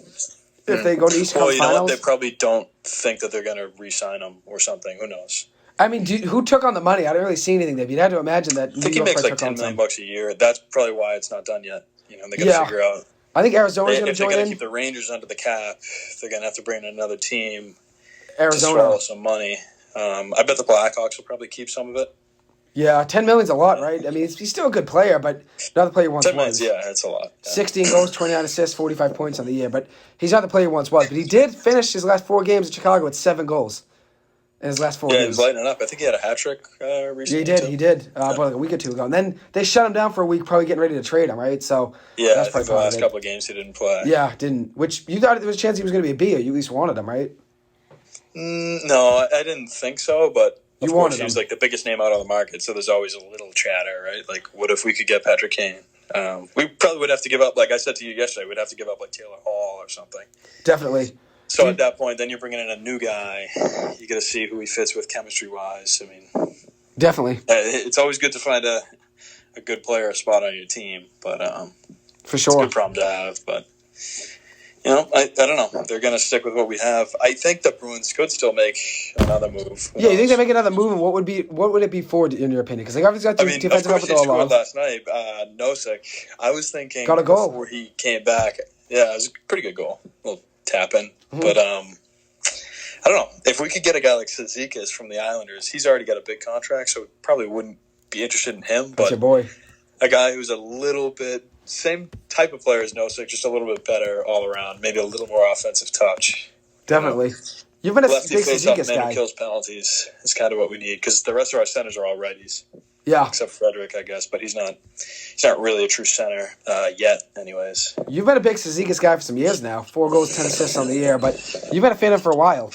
if they go to East Coast Finals. Well, you know what? They probably don't think that they're going to re-sign him or something. Who knows? I mean, who took on the money? I didn't really see anything there. You'd have to imagine that. I think he makes like $10 million a year. That's probably why it's not done yet. They got to figure out. I think Arizona's going to join in. If they're going to keep the Rangers under the cap, they're going to have to bring in another team Arizona. to swallow some money. I bet the Blackhawks will probably keep some of it. Yeah, $10 million's a lot, right? I mean, he's still a good player, but not the player he once 10 was. Yeah, it's a lot. Yeah. 16 goals, 29 assists, 45 points on the year, but he's not the player he once was. But he did finish his last 4 games in Chicago with 7 goals in his last 4 games. Yeah, he was lighting it up. I think he had a hat trick recently. Yeah, he did. About like a week or 2 ago. And then they shut him down for a week, probably getting ready to trade him, right? So yeah, that's probably the last couple of games he didn't play. Yeah, didn't. Which you thought there was a chance he was going to be a B, or you at least wanted him, right? No, I didn't think so, but of course he was like the biggest name out on the market, so there's always a little chatter, right? Like, what if we could get Patrick Kane? We probably would have to give up, like I said to you yesterday, we'd have to give up like Taylor Hall or something. Definitely. So at that point, then you're bringing in a new guy. You got to see who he fits with chemistry-wise. I mean, definitely. It's always good to find a good player, a spot on your team, but for sure, it's a good problem to have. But I don't know. They're going to stick with what we have. I think the Bruins could still make another move. Yeah, you think they make another move, and what would it be for, in your opinion? Because they obviously got defensive help with he scored Orlov. last night. Nosek. I was thinking got a goal before he came back. Yeah, it was a pretty good goal. A little tap in, but I don't know if we could get a guy like Cizikas from the Islanders. He's already got a big contract, so we probably wouldn't be interested in him. That's but your boy. A guy who's a little bit same type of player as Nosek, just a little bit better all around, maybe a little more offensive touch. Definitely. You've been a lefty big face up Cizikas man guy. who kills penalties is kind of what we need because the rest of our centers are all righties. Yeah. Except Frederick, I guess, but he's not really a true center yet, anyways. You've been a big Cizikas guy for some years now. 4 goals, 10 assists on the year, but you've been a fan of him for a while.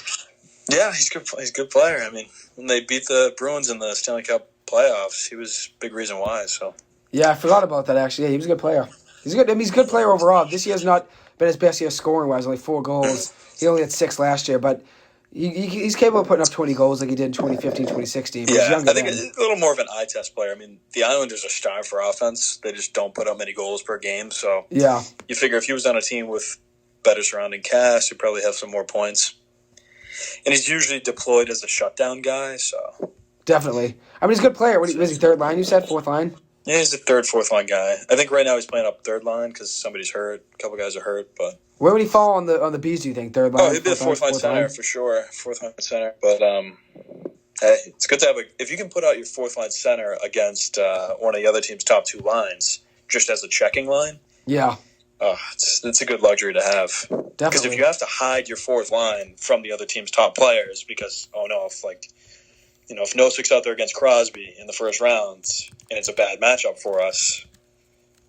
Yeah, he's good. He's a good player. I mean, when they beat the Bruins in the Stanley Cup playoffs, he was a big reason why. So. Yeah, I forgot about that, actually. Yeah, he was a good player. He's a good player overall. This year's not been his best year scoring-wise, only 4 goals. He only had 6 last year, but he's capable of putting up 20 goals like he did in 2015, 2016. Yeah, I think a little more of an eye test player. I mean, the Islanders are starved for offense. They just don't put up many goals per game. So yeah, you figure if he was on a team with better surrounding cast, he'd probably have some more points. And he's usually deployed as a shutdown guy. So definitely. I mean, he's a good player. Was he third line, you said? Fourth line? Yeah, he's a third, fourth line guy. I think right now he's playing up third line because somebody's hurt. A couple guys are hurt, but where would he fall on the Bees? Do you think third line? Oh, he'd be a fourth line center for sure. Fourth line center, but hey, it's good to have if you can put out your fourth line center against one of the other team's top 2 lines, just as a checking line. Yeah, it's a good luxury to have. Definitely. Because if you have to hide your fourth line from the other team's top players, because if Nosek's out there against Crosby in the first round and it's a bad matchup for us,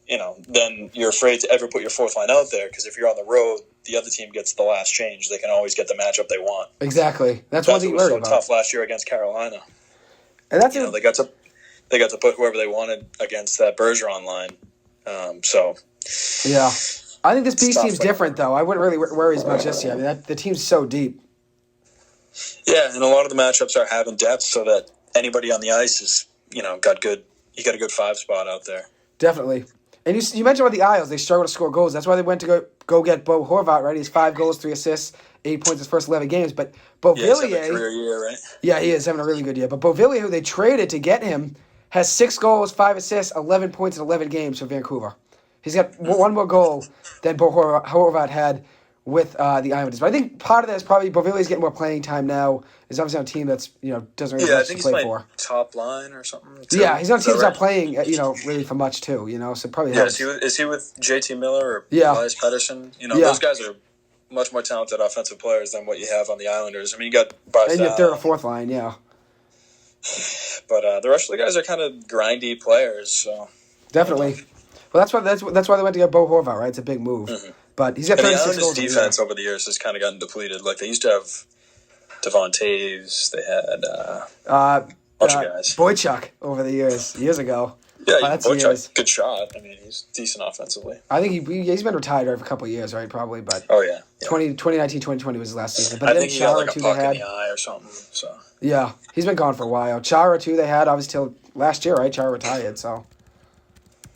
then you're afraid to ever put your fourth line out there because if you're on the road, the other team gets the last change. They can always get the matchup they want. Exactly. That's one thing what was so about. tough last year against Carolina. And that's they got to put whoever they wanted against that Bergeron line. Yeah, I think this Beast team's different though. I wouldn't really worry as much this year. I mean, the team's so deep. Yeah, and a lot of the matchups are having depth so that anybody on the ice is, got good. You got a good 5 spot out there. Definitely. And you mentioned about the Isles, they struggle to score goals. That's why they went to go get Bo Horvat, right? He's 5 goals, 3 assists, 8 points his first 11 games. But Beauvillier, he's having a career year, right? Yeah, he is having a really good year. But Beauvillier, who they traded to get him, has 6 goals, 5 assists, 11 points in 11 games for Vancouver. He's got 1 more goal than Bo Horvat had with the Islanders. But I think part of that is probably Beauvillier's getting more playing time now. He's obviously on a team that's doesn't really much to play for. Top line or something. Too. Yeah, he's on a team that's not playing really for much too. So probably helps. Is he with JT Miller or Elias Pettersson? Those guys are much more talented offensive players than what you have on the Islanders. I mean, you got Barzal. And you have third or fourth line, yeah. But the rest of the guys are kind of grindy players. So definitely. Well, that's why they went to get Bo Horvat, right? It's a big move. Mm-hmm. But he's got 36 goals. The defense over the years has kind of gotten depleted. Like they used to have Devon Taves. They had a bunch of guys. Boychuk over the years ago. Yeah, Boychuk, good shot. I mean, he's decent offensively. I think he's been retired for a couple of years, right? Probably, but 2019, 2020 was his last season. But I then think he got like a puck in the eye or something. So yeah, he's been gone for a while. Chara too. They had obviously till last year, right? Chara retired, so.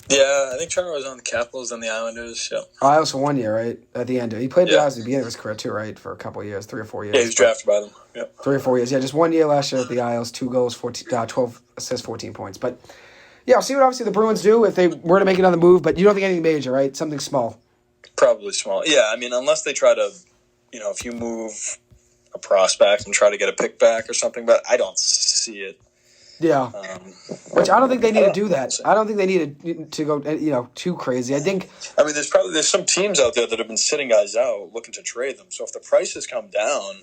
Yeah, I think Chara was on the Capitals and the Islanders. Yeah. Isles for 1 year, right? At the end, he played the Isles at the beginning of his career too, right? For a couple of years, 3 or 4 years. Yeah, he was drafted by them. Yep. 3 or 4 years. Yeah, just 1 year last year at the Isles, 2 goals, 12 assists, 14 points. But yeah, I'll see what obviously the Bruins do if they were to make another move. But you don't think anything major, right? Something small. Probably small. Yeah, I mean, unless they try to, if you move a prospect and try to get a pick back or something, but I don't see it. Yeah, which I don't think they need to do that. I don't think they need to go too crazy. I think. I mean, there's some teams out there that have been sitting guys out looking to trade them. So if the prices come down,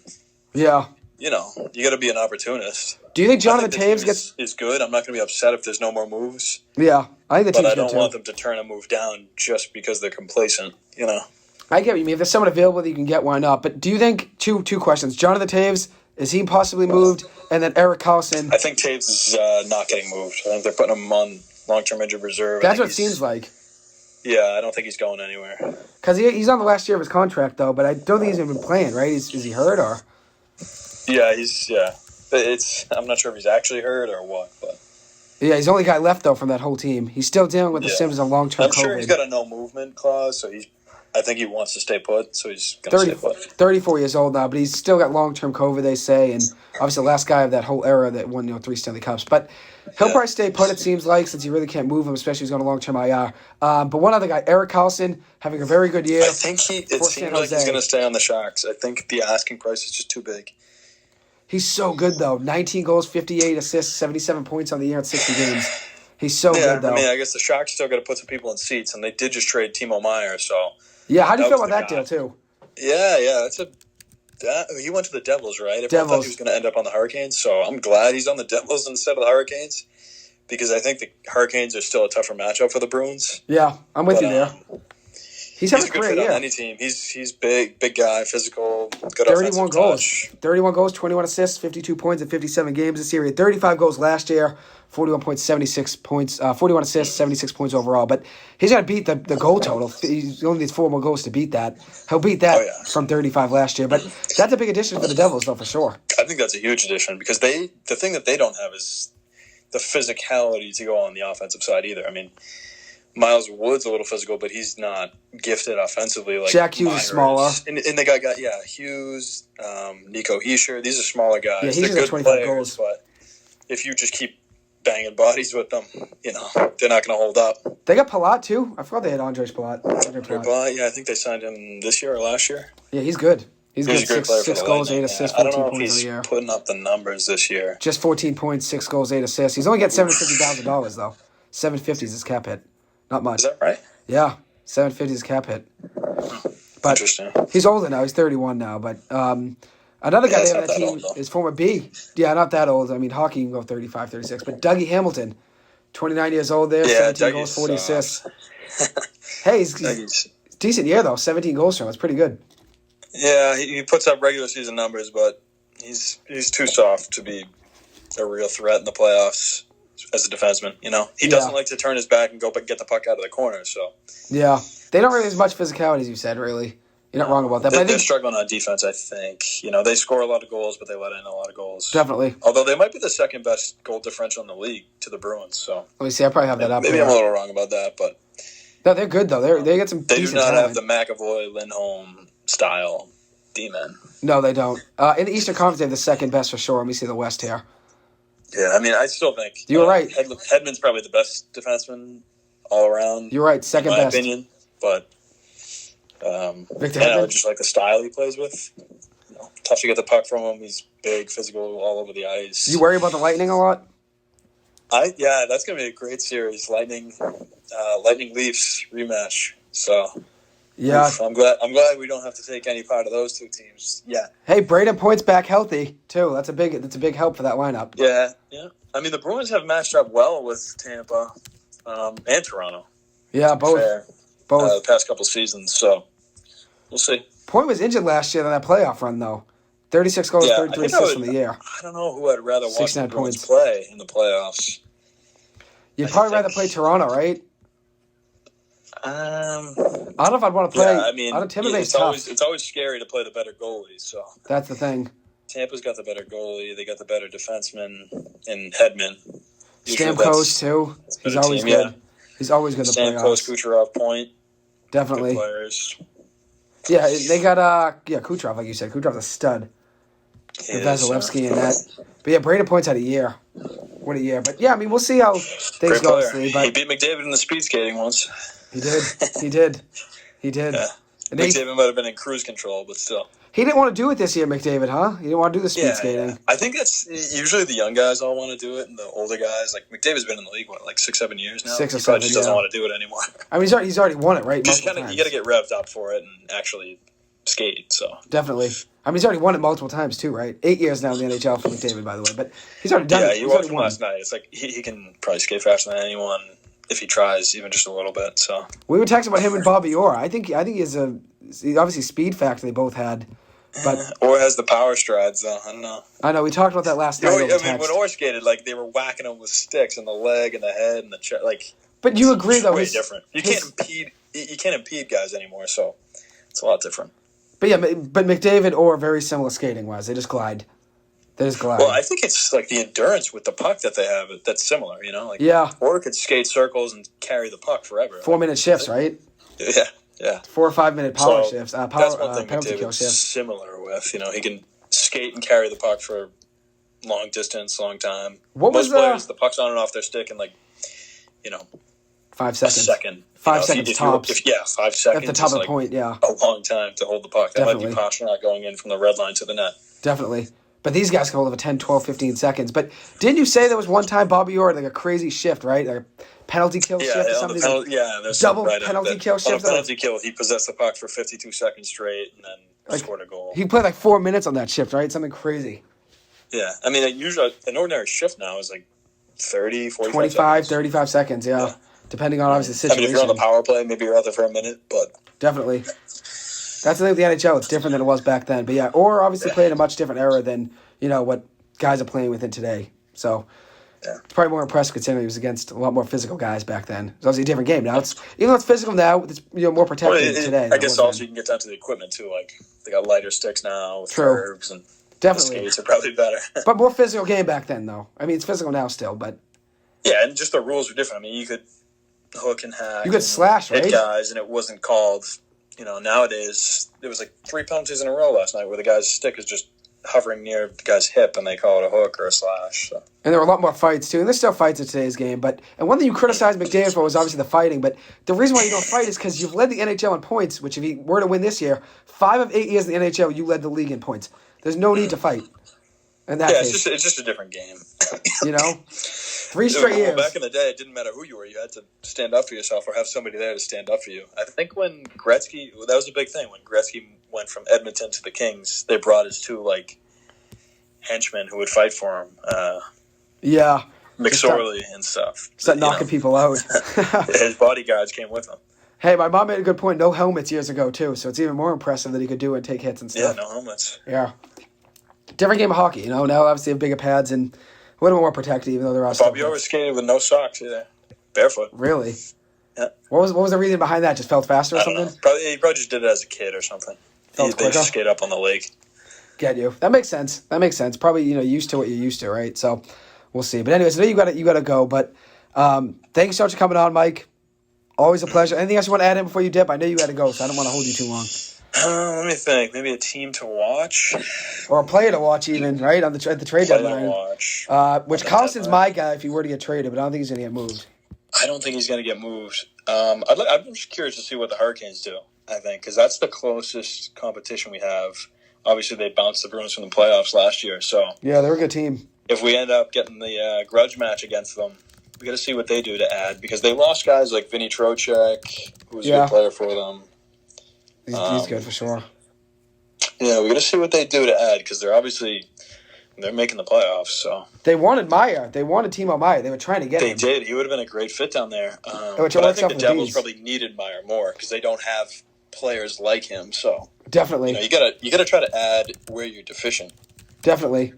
yeah, you got to be an opportunist. Do you think Jonathan Taves is good? I'm not going to be upset if there's no more moves. Yeah, I think the team's good too. But I don't want them to turn a move down just because they're complacent. I get what you mean. If there's someone available that you can get, why not? But do you think two questions? Jonathan Taves, is he possibly moved? And then Erik Karlsson. I think Taves is not getting moved. I think they're putting him on long-term injured reserve. That's what it seems like. Yeah, I don't think he's going anywhere. Because he's on the last year of his contract, though, but I don't think he's even been playing, right? Is he hurt, or? Yeah, I'm not sure if he's actually hurt or what, but... Yeah, he's the only guy left, though, from that whole team. He's still dealing with the symptoms of long-term COVID. I'm sure he's got a no-movement clause, so I think he wants to stay put, so he's going to stay put. 34 years old now, but he's still got long-term COVID, they say, and obviously the last guy of that whole era that won 3 Stanley Cups. But he'll probably stay put, it seems like, since you really can't move him, especially if he's on a long-term IR. But one other guy, Erik Karlsson, having a very good year. I think it seems like he's going to stay on the Sharks. I think the asking price is just too big. He's so good, though. 19 goals, 58 assists, 77 points on the year in 60 games. He's so good, though. I mean, I guess the Sharks still got to put some people in seats, and they did just trade Timo Meier, so... Yeah, how do you feel about that deal, too? Yeah, he went to the Devils, right? I thought he was going to end up on the Hurricanes, so I'm glad he's on the Devils instead of the Hurricanes, because I think the Hurricanes are still a tougher matchup for the Bruins. Yeah, I'm with you there. He's a good fit on any team. He's big guy, physical, good 31 goals. touch. 31 goals, 21 assists, 52 points in 57 games this year. He had 35 goals last year, 41 points, 76 points, 41 assists, 76 points overall. But he's going to beat the goal total. He only needs 4 more goals to beat that. He'll beat that from 35 last year. But that's a big addition for the Devils, though, for sure. I think that's a huge addition because the thing that they don't have is the physicality to go on the offensive side either. I mean, Miles Wood's a little physical, but he's not gifted offensively. Like Jack Hughes is smaller. And the guy got Hughes, Nico Hischier. These are smaller guys. Yeah, he's They're good 25 players, goals. But if you just keep banging bodies with them, they're not going to hold up. They got Palat, too. I forgot they had Andres Palat. Yeah, I think they signed him this year or last year. Yeah, he's good. He's good. A great player 6 for the goals, Lightning. 8 assists, I don't 14 know if points he's in the year. putting up the numbers this year. Just 14 points, 6 goals, 8 assists. He's only got $750,000, though. $750 is his cap hit. Not much. Is that right? Yeah, $750 is his cap hit. But interesting. He's older now. He's 31 now. But another guy they have on that team is former B. Yeah, not that old. I mean, hockey can go 35, 36. But Dougie Hamilton, 29 years old there, 17 goals, 40 assists. Hey, he's decent year, though. 17 goals for him. That's pretty good. Yeah, he puts up regular season numbers, but he's too soft to be a real threat in the playoffs as a defenseman. He doesn't like to turn his back and go get the puck out of the corner. So yeah, they don't really have as much physicality as you said. Really, you're not wrong about that. But they're struggling on defense. I think they score a lot of goals, but they let in a lot of goals. Definitely. Although they might be the second best goal differential in the league to the Bruins. So let me see. I probably have that up. Maybe I'm a little wrong about that, but no, they're good though. They get some. They do not talent. have the McAvoy, Lindholm style D-men. No, they don't. In the Eastern Conference, they have the second best for sure. Let me see the West here. Yeah, I mean, I still think you were right. Hedman's probably the best defenseman all around. You're right, second best, in my opinion. But Victor I just like the style he plays with. Tough to get the puck from him. He's big, physical, all over the ice. You worry about the Lightning a lot? That's gonna be a great series. Lightning Leafs rematch. So. Yeah, I'm glad we don't have to take any part of those two teams. Yeah. Hey, Braden Point's back healthy too. That's a big help for that lineup. Yeah. I mean, the Bruins have matched up well with Tampa and Toronto. Yeah, both. The past couple seasons, so we'll see. Point was injured last year in that playoff run, though. 36 goals, 33 assists in the year. I don't know who I'd rather watch the Bruins play in the playoffs. You'd probably rather play Toronto, right? I don't know if I'd want to play. Yeah, I mean, it's always scary to play the better goalie. So that's the thing. Tampa's got the better goalie. They got the better defenseman in Hedman. Stamkos too. He's always good. Yeah. He's always good. Stamkos, Kucherov, Point. Definitely. Good players. Yeah, they got Kucherov, like you said. Kucherov's a stud. And Vasilevsky and that. But yeah, Braden Point's had a year. What a year. But yeah, I mean, we'll see how things go. But he beat McDavid in the speed skating once. He did. Yeah. And McDavid might have been in cruise control, but still. He didn't want to do it this year, McDavid, huh? He didn't want to do the speed skating. Yeah. I think that's usually the young guys all want to do it, and the older guys, like McDavid's been in the league, 6-7 years now? 6 or 7, probably just doesn't want to do it anymore. I mean, he's already won it, right? You got to get revved up for it and actually skate, so. Definitely. I mean, he's already won it multiple times, too, right? 8 years now in the NHL for McDavid, by the way, but he's already done it. Yeah, you watched him last night. It's like he can probably skate faster than anyone if he tries, even just a little bit. So we were texting about him and Bobby Orr. I think he's obviously speed factor they both had, but Orr has the power strides though. I don't know. I know we talked about that last night. I mean, when Orr skated, they were whacking him with sticks in the leg and the head and the chest. But you agree, though. Way different. You can't impede guys anymore, so it's a lot different. But McDavid or very similar skating-wise. They just glide. Well, I think it's like the endurance with the puck that they have that's similar, you know? Like, yeah. Or could skate circles and carry the puck forever. 4-minute shifts, right? Yeah. 4 or 5 minute power shifts. That's one thing penalty kill McDavid's shifts. similar with. You know, he can skate and carry the puck for long distance, long time. Most players, the puck's on and off their stick in 5 seconds. A second. 5 seconds tops. 5 seconds. At the top of the point, yeah. A long time to hold the puck. That might be Pastrnak going in from the red line to the net. Definitely. But these guys can hold it for 10, 12, 15 seconds. But didn't you say there was one time Bobby Orr had a crazy shift, right? Like a penalty kill shift or something? There's double penalty kill shift. On a penalty kill, he possessed the puck for 52 seconds straight and then scored a goal. He played 4 minutes on that shift, right? Something crazy. Yeah. I mean, usually an ordinary shift now is 30, 45 25, seconds. 35 seconds, yeah. Depending on, obviously, the situation. I mean, if you're on the power play, maybe you're out there for a minute, but... Definitely. That's the thing with the NHL. It's different than it was back then. But yeah, Orr obviously played in a much different era than, what guys are playing within today. So it's probably more impressive considering he was against a lot more physical guys back then. It's obviously a different game now. Even though it's physical now, it's more protected today. I guess also you can get down to the equipment too. Like they got lighter sticks now with curves and definitely the skates are probably better. But more physical game back then though. I mean, it's physical now still, but yeah, and just the rules are different. I mean, you could hook and hack. You could slash, right? Hit guys, and it wasn't called. Nowadays there was 3 penalties in a row last night where the guy's stick is just hovering near the guy's hip, and they call it a hook or a slash. So. And there were a lot more fights too, and there's still fights in today's game. And one thing you criticized McDavid for was obviously the fighting. But the reason why you don't fight is because you've led the NHL in points. Which, if you were to win this year, 5 of 8 years in the NHL, you led the league in points. There's no need to fight. And it's just a different game. 3 straight years. Back in the day, it didn't matter who you were. You had to stand up for yourself or have somebody there to stand up for you. I think when Gretzky, that was a big thing. When Gretzky went from Edmonton to the Kings, they brought his 2 henchmen who would fight for him. McSorley and stuff. Start knocking people out. His bodyguards came with him. Hey, my mom made a good point. No helmets years ago, too. So it's even more impressive that he could do it and take hits and stuff. Yeah, no helmets. Yeah. Different game of hockey, Now obviously have bigger pads and a little more protected, even though there are Bobby Orr skated with no socks either. Barefoot. Really? Yeah. What was the reason behind that? Just felt faster or something? He probably just did it as a kid or something. They just skate up on the lake. Get you. That makes sense. Probably, used to what you're used to, right? So we'll see. But anyways, I know you got to go. But thanks so much for coming on, Mike. Always a pleasure. Anything else you want to add in before you dip? I know you got to go, so I don't want to hold you too long. Let me think. Maybe a team to watch, or a player to watch, even right at the trade deadline. To watch. Which Karlsson's my guy if he were to get traded, but I don't think he's going to get moved. I don't think he's going to get moved. I'm just curious to see what the Hurricanes do. I think because that's the closest competition we have. Obviously, they bounced the Bruins from the playoffs last year, so yeah, they're a good team. If we end up getting the grudge match against them, we got to see what they do to add because they lost guys like Vinny Trocheck, who was a good player for them. He's good for sure. Yeah, we got to see what they do to add because they're making the playoffs. So they wanted Meier. They wanted Timo Meier. They were trying to get him. They did. He would have been a great fit down there. But I think the Devils probably needed Meier more because they don't have players like him. So definitely, you gotta try to add where you're deficient. Definitely.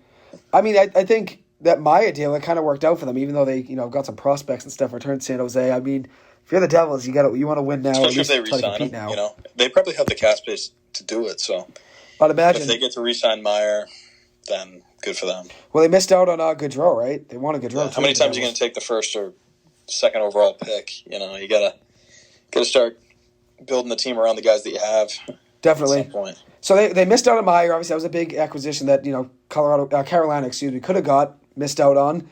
I mean, I think that Meier deal it kind of worked out for them, even though they got some prospects and stuff returned to San Jose. I mean, if you're the Devils, you want to win now. Especially if they re-sign him. Now. They probably have the cap space to do it. So I'd imagine if they get to re-sign Meier, then good for them. Well, they missed out on Gaudreau, right? They wanted Gaudreau. Yeah. How many times are you going to take the first or second overall pick? You gotta start building the team around the guys that you have. Definitely. At some point. So they missed out on Meier. Obviously, that was a big acquisition that Carolina, could have got missed out on.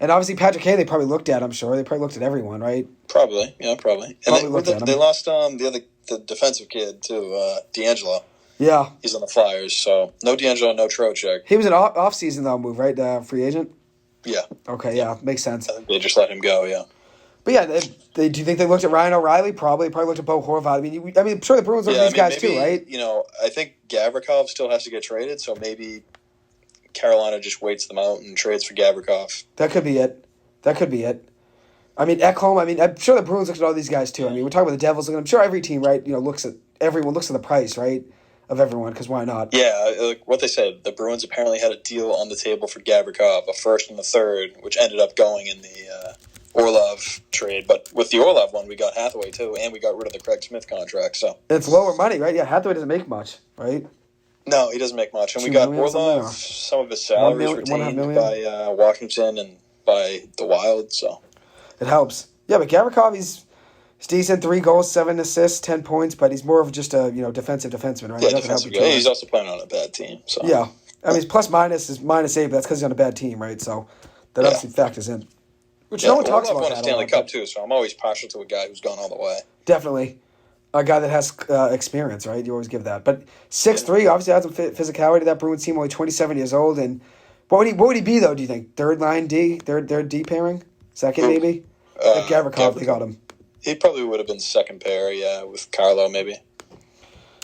And obviously, Patrick Kane, they probably looked at. I'm sure they probably looked at everyone, right? Probably, yeah, probably. And they lost the defensive kid too, D'Angelo. Yeah, he's on the Flyers. So no D'Angelo, no Trocheck. He was an off-season though move, right? Free agent. Yeah. Okay. Yeah, makes sense. I think they just let him go. Yeah. But yeah, do you think they looked at Ryan O'Reilly? Probably looked at Bo Horvat. I mean, I'm sure the Bruins look at these guys too, right? I think Gavrikov still has to get traded, so maybe Carolina just waits them out and trades for Gavrikov. That could be it. I mean, Ekholm. I'm sure the Bruins look at all these guys too. I mean, we're talking about the Devils. I'm sure every team, right? Everyone looks at the price, right, of everyone because why not? Yeah, like what they said. The Bruins apparently had a deal on the table for Gavrikov, a first and a third, which ended up going in the Orlov trade, but with the Orlov one, we got Hathaway too, and we got rid of the Craig Smith contract. So it's lower money, right? Yeah, Hathaway doesn't make much, right? No, he doesn't make much, and we 2 got million Orlov. something, Some of his salaries retained by Washington and by the Wild, so it helps. Yeah, but Gavrikov, he's decent. 3 goals, 7 assists, 10 points, but he's more of just a defensive defenseman, right? Yeah, defensive guy. He's also playing on a bad team. So yeah, I mean his plus minus is -8, but that's because he's on a bad team, right? So that obviously factors in. Which no one talks about. Won a Stanley Cup too, so I'm always partial to a guy who's gone all the way. Definitely, a guy that has experience, right? You always give that. But 6'3", obviously has some physicality. That Bruins team, only 27 years old, and what would he be though? Do you think third line D, third D pairing, second maybe? Like Gavrikov, they got him. He probably would have been second pair, yeah, with Carlo maybe.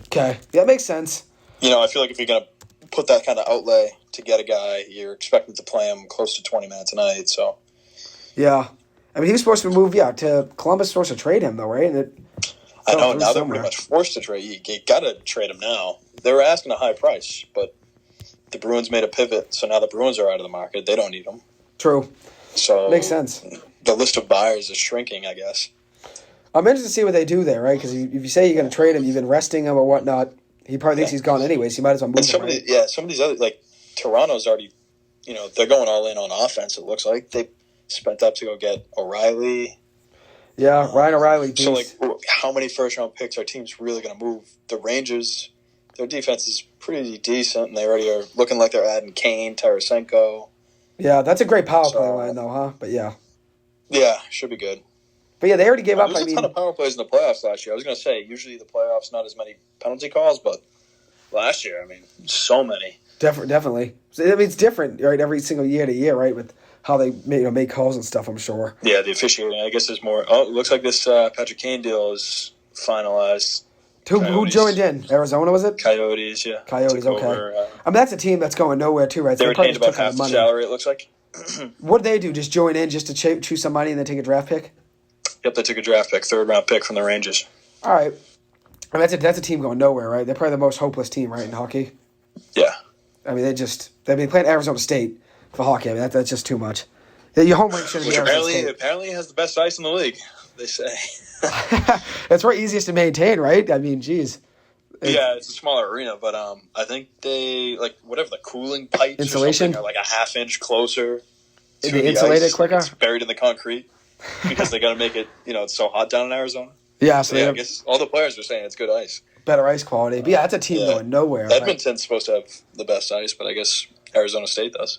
Okay, yeah, it makes sense. I feel like if you're gonna put that kind of outlay to get a guy, you're expecting to play him close to 20 minutes a night, so. Yeah. I mean, he was supposed to move, to Columbus, supposed to trade him, though, right? I know, now they're pretty much forced to trade. You got to trade him now. They were asking a high price, but the Bruins made a pivot, so now the Bruins are out of the market. They don't need him. True. So makes sense. The list of buyers is shrinking, I guess. I'm interested to see what they do there, right? Because if you say you're going to trade him, you've been resting him or whatnot, he probably thinks he's gone anyways. He might as well move him, right? Some of these other, like, Toronto's already, they're going all in on offense, it looks like. They spent up to go get O'Reilly. Yeah, Ryan O'Reilly. So, how many first-round picks are teams really going to move? The Rangers, their defense is pretty decent, and they already are looking like they're adding Kane, Tarasenko. Yeah, that's a great power play line, though, huh? But, yeah. Yeah, should be good. But, yeah, they already gave up. There's a ton of power plays in the playoffs last year. I was going to say, usually the playoffs, not as many penalty calls, but last year, so many. Definitely. It's different, right, every single year to year, right, with how they make calls and stuff, I'm sure. Yeah, the officiating. I guess there's more. Oh, it looks like this Patrick Kane deal is finalized. Who joined in? Arizona, was it? Coyotes, yeah. Coyotes, okay. That's a team that's going nowhere, too, right? They retained about half the salary, it looks like. What did they do? Just join in just to choose some money and then take a draft pick? Yep, they took a draft pick, third-round pick from the Rangers. All right. That's a team going nowhere, right? They're probably the most hopeless team, right, in hockey? Yeah. They've been playing Arizona State for hockey. That's just too much. Your home rink shouldn't be Arizona State. Apparently has the best ice in the league, they say. It's probably easiest to maintain, right? Geez. Yeah, it's a smaller arena, but I think they, whatever, the cooling pipes insulation? Or something are a half-inch closer to the insulated ice. Quicker? It's buried in the concrete because they got to make it, it's so hot down in Arizona. Yeah, I guess all the players are saying it's good ice. Better ice quality. But that's a team going nowhere. Edmonton's supposed to have the best ice, but I guess Arizona State does.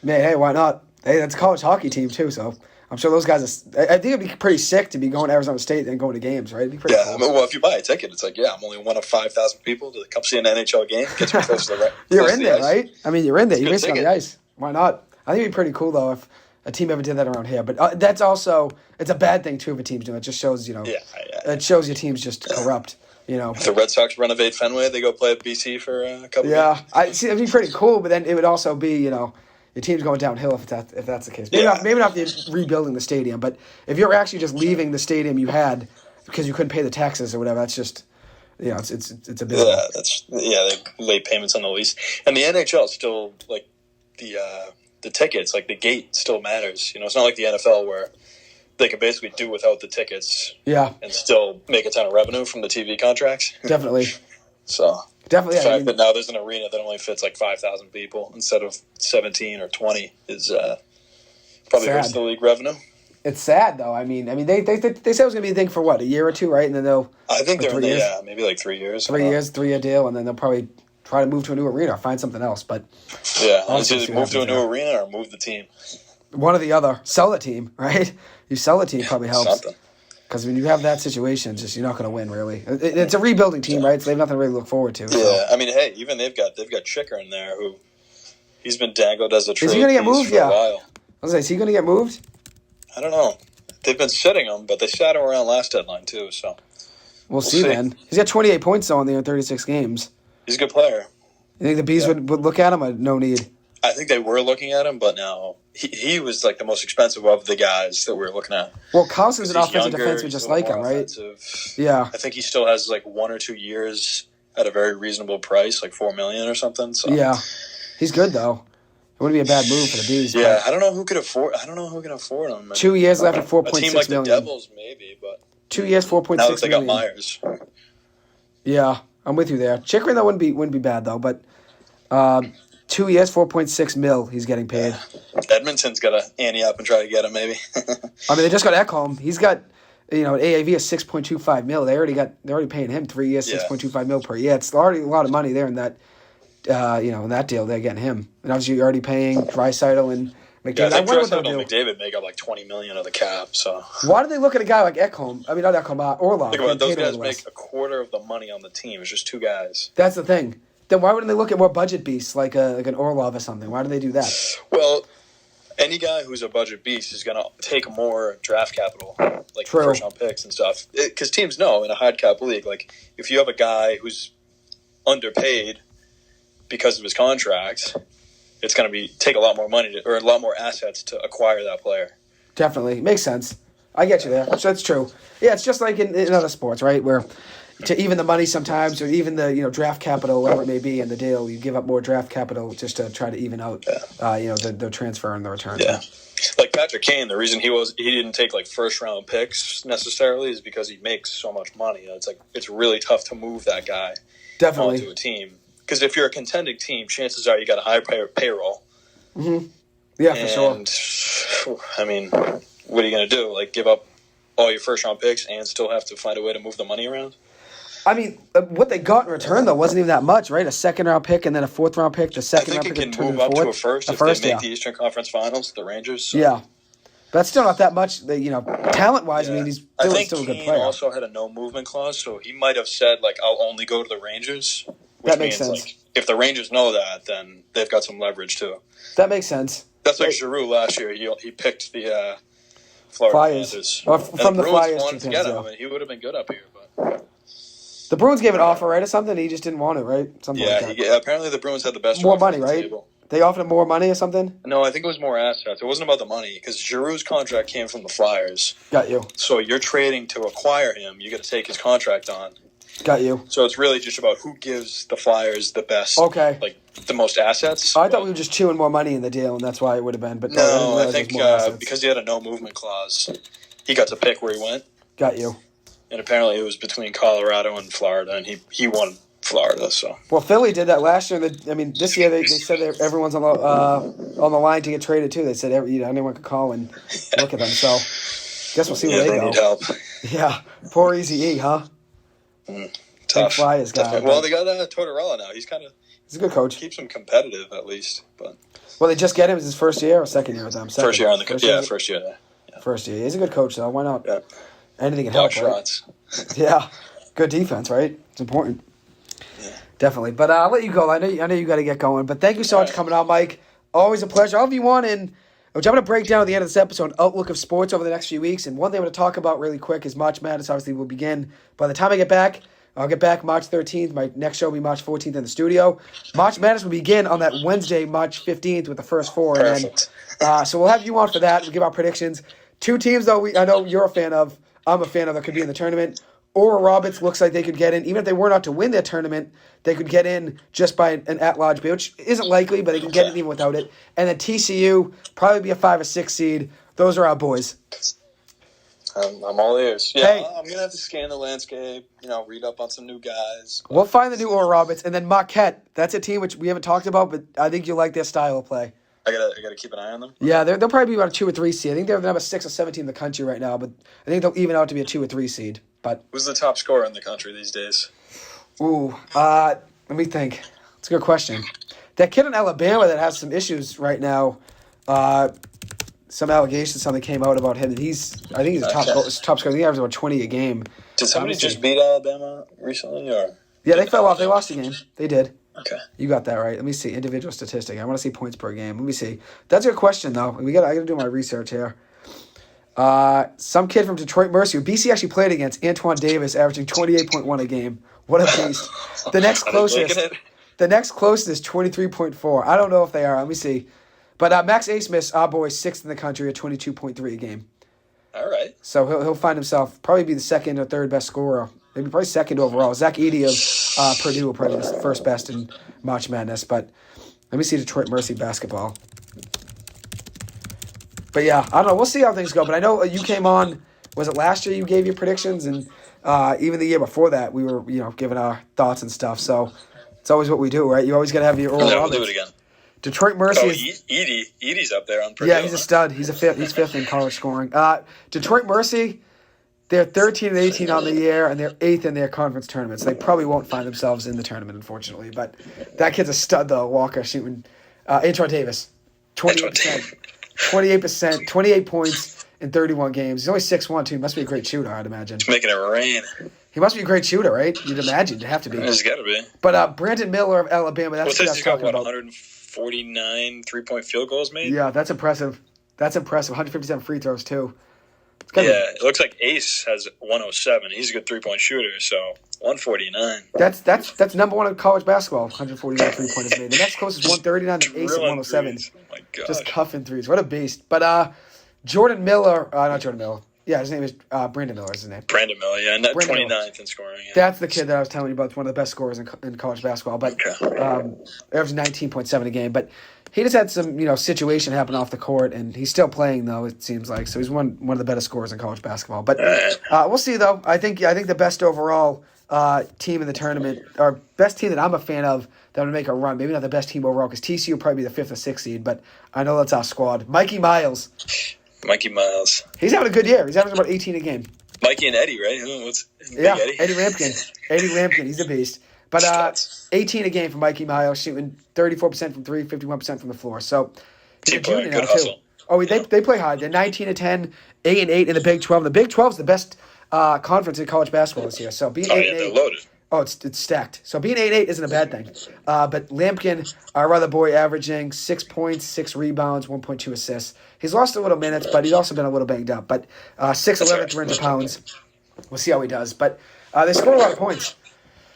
Man, hey, why not? Hey, that's a college hockey team, too, so I'm sure those guys I think it'd be pretty sick to be going to Arizona State and going to games, right? It'd be pretty cool. Well, if you buy a ticket, it's I'm only one of 5,000 people to come see an NHL game. Gets me close to the You're in there, right? You're in there. You're basically on the ice. Why not? I think it'd be pretty cool, though, if a team ever did that around here. But that's also, it's a bad thing, too, if a team's doing it. It just shows, it shows your team's just corrupt. If the Red Sox renovate Fenway, they go play at BC for a couple of games. It'd be pretty cool, but then it would also be, your team's going downhill if that's the case. Maybe not rebuilding the stadium, but if you're actually just leaving the stadium you had because you couldn't pay the taxes or whatever, that's just, it's a bit. Yeah, they late payments on the lease, and the NHL still the tickets, the gate still matters. It's not like the NFL where they can basically do without the tickets, and still make a ton of revenue from the TV contracts. Definitely. So. Definitely. The fact that now there's an arena that only fits 5,000 people instead of 17 or 20 is probably hurts the league revenue. It's sad though. They said it was going to be a thing for what, a year or two, right? And then they'll. I think they're maybe 3 years. 3 years, 3-year deal, and then they'll probably try to move to a new arena or find something else. But it's either move to a new arena or move the team. One or the other. Sell the team, right? You sell the team probably helps. Something. Because when you have that situation, you're not going to win, really. It's a rebuilding team, right? So they have nothing to really look forward to. Yeah, even they've got Chicker in there who he's been dangled as a trade. Is he going to get moved? For a while. I was like, is he going to get moved? I don't know. They've been sitting him, but they sat him around last deadline too. So we'll see then. He's got 28 points though in the 36 games. He's a good player. You think the Bees would look at him? Or no need. I think they were looking at him, but now he was the most expensive of the guys that we were looking at. Well, Karlsson's an offensive defenseman just like him, right? Yeah. I think he still has 1 or 2 years at a very reasonable price, $4 million or something. So. Yeah. He's good, though. wouldn't be a bad move for the Bees. Yeah, I don't know who can afford him. 2 years left at A $4.6 team like million. the Devils, maybe, but 2 years, $4.6 now that they got million. Myers. Yeah, I'm with you there. Chickering, that wouldn't be bad though. But 2 years, $4.6 million. He's getting paid. Yeah. Edmonton's got to ante up and try to get him, maybe. I mean, they just got Ekholm. He's got an AAV of $6.25 million. They're already paying him 3 years, $6.25 million per year. It's already a lot of money there in that. In that deal, they're getting him, and obviously you're already paying Draisaitl and McDavid. Yeah, I think Draisaitl and McDavid make up like $20 million of the cap. So why do they look at a guy like Ekholm? I mean, not Ekholm, Orlov. Think about it, those guys make a quarter of the money on the team. It's just two guys. That's the thing. Then why wouldn't they look at more budget beasts like an Orlov or something? Why do they do that? Well, any guy who's a budget beast is going to take more draft capital, like True. first round picks and stuff. Because teams know in a high cap league, like if you have a guy who's underpaid because of his contract, it's going to take a lot more money or a lot more assets to acquire that player. Definitely. Makes sense. I get you there. So that's true. Yeah, it's just like in other sports, right? Where to even the money sometimes, or even the draft capital, whatever it may be in the deal, you give up more draft capital just to try to even out the transfer and the return. Yeah. Like Patrick Kane, the reason he didn't take like first round picks necessarily is because he makes so much money. It's really tough to move that guy onto a team. Because if you're a contending team, chances are you got a high payroll. Mm-hmm. Yeah, for sure. And, I mean, what are you going to do? Like, give up all your first-round picks and still have to find a way to move the money around? I mean, what they got in return, though, wasn't even that much, right? A second-round pick and then a fourth-round pick. The second-round pick I think it can move up to a first if they make the Eastern Conference Finals, the Rangers. So. Yeah. That's still not that much. Talent-wise, I mean, he's still a good player. Kane also had a no-movement clause, so he might have said, like, I'll only go to the Rangers. That makes sense. Like, if the Rangers know that, then they've got some leverage too. That makes sense. That's like Giroux last year. He picked the Florida Flyers. Panthers. From the Flyers wanted to get him, and he would have been good up here. But the Bruins gave an offer, right, or something? He just didn't want it, right? Something like that. Apparently the Bruins had the best more offer money, on the right? table. They offered him more money or something? No, I think it was more assets. It wasn't about the money because Giroux's contract came from the Flyers. Got you. So you're trading to acquire him. You got to take his contract on. Got you. So it's really just about who gives the Flyers the best, like the most assets. I thought we were just chewing more money in the deal, and that's why it would have been. But no, I think because he had a no movement clause, he got to pick where he went. Got you. And apparently it was between Colorado and Florida, and he won Florida. So well, Philly did that last year. This year they said that everyone's on the line to get traded too. They said anyone could call and look at them. So guess we'll see where they go. Need help. Yeah, poor Easy E, huh? Tough. Flyers guy. Well, they got Tortorella now. He's a good coach. Keeps him competitive at least. But they just get him. Is his first year or second year with them? First year on the first year. Yeah. First year. He's a good coach though. Why not? Yeah. Anything can help. Shots. Right? Yeah. Good defense, right? It's important. Yeah. Definitely. But I'll let you go. I know you got to get going. But thank you so much for coming on, Mike. Always a pleasure. I'll have you on which I'm going to break down at the end of this episode, outlook of sports over the next few weeks. And one thing I'm going to talk about really quick is March Madness. Obviously, will begin by the time I get back. I'll get back March 13th. My next show will be March 14th in the studio. March Madness will begin on that Wednesday, March 15th, with the first four. Perfect. And then, so we'll have you on for that. We'll give our predictions. Two teams, though, I know you're a fan of. I'm a fan of that could be in the tournament. Oral Roberts looks like they could get in. Even if they were not to win their tournament, they could get in just by an at-large bid, which isn't likely, but they can get in even without it. And then TCU, probably be a 5 or 6 seed. Those are our boys. I'm all ears. Yeah, hey, I'm going to have to scan the landscape, read up on some new guys. We'll find the new Oral Roberts. And then Marquette, that's a team which we haven't talked about, but I think you'll like their style of play. I gotta keep an eye on them. Yeah, they'll probably be about a 2 or 3 seed. I think they're the number 6 or 7 team in the country right now, but I think they'll even out to be a 2 or 3 seed. But who's the top scorer in the country these days? Let me think. It's a good question. That kid in Alabama that has some issues right now, some allegations, something came out about him. And I think he's a top scorer. I think he averages about 20 a game. Did somebody just beat Alabama recently? Or yeah, they fell off. They lost a game. They did. Okay. You got that right. Let me see. Individual statistic. I want to see points per game. Let me see. That's a good question, though. I got to do my research here. Some kid from Detroit Mercy, who BC actually played against, Antoine Davis, averaging 28.1 a game. What a beast. The next closest is 23.4. I don't know if they are. Let me see. But Max Asmus, our boy, 6th in the country at 22.3 a game. All right. So he'll find himself probably be the second or third best scorer. Maybe probably second overall. Zach Edey of Purdue will probably be the first best in March Madness. But Let me see Detroit Mercy basketball. But yeah, I don't know. We'll see how things go. But I know you came on. Was it last year you gave your predictions, and even the year before that we were giving our thoughts and stuff. So it's always what we do, right? You always got to have your Earl We'll do it again. Detroit Mercy. Edie's up there on. Yeah, he's a stud. He's fifth in college scoring. Detroit Mercy. They're 13 and 18 on the year, and they're 8th in their conference tournaments. They probably won't find themselves in the tournament, unfortunately. But that kid's a stud, though. Walker shooting. Antoine Davis, 28%, 28 points in 31 games. He's only 6'1", too. He must be a great shooter, I'd imagine. He's making it rain. He must be a great shooter, right? You'd imagine. You'd have to be. He's got to be. But Brandon Miller of Alabama, that's what I was talking about. 149 three-point field goals made? Yeah, that's impressive. 157 free throws, too. It looks like Ace has 107. He's a good three-point shooter, so 149. That's number one in college basketball, 149 three-pointers made. The next closest is 139, and Ace at 107. Oh, my God. Just cuffing threes. What a beast. But Jordan Miller, not Jordan Miller. Yeah, his name is Brandon Miller is his name. Brandon Miller, yeah, and 29th in scoring. Yeah. That's the kid that I was telling you about. It's one of the best scorers in college basketball. But averaging 19.7 a game. But he just had some situation happen off the court, and he's still playing though. It seems like so he's one of the better scorers in college basketball. But we'll see though. I think the best overall team in the tournament, or best team that I'm a fan of that would make a run. Maybe not the best team overall because TCU will probably be the 5th or 6th seed. But I know that's our squad. Mikey Miles. He's having a good year. He's averaging about 18 a game. Mikey and Eddie, right? Eddie Lampkin. Eddie Lampkin. He's a beast. But 18 a game for Mikey Miles, shooting 34% from 3, 51% from the floor. So he's a junior now, too. Oh, they play hard. They're 19-10, 8-8 in the Big 12. The Big 12 is the best conference in college basketball this year. So being 8-8, they're loaded. Oh, it's stacked. So being 8-8 isn't a bad thing. But Lampkin, our other boy, averaging 6 points, 6 rebounds, 1.2 assists. He's lost a little minutes, but he's also been a little banged up. But 6'11", 300 pounds. We'll see how he does. But they score a lot of points.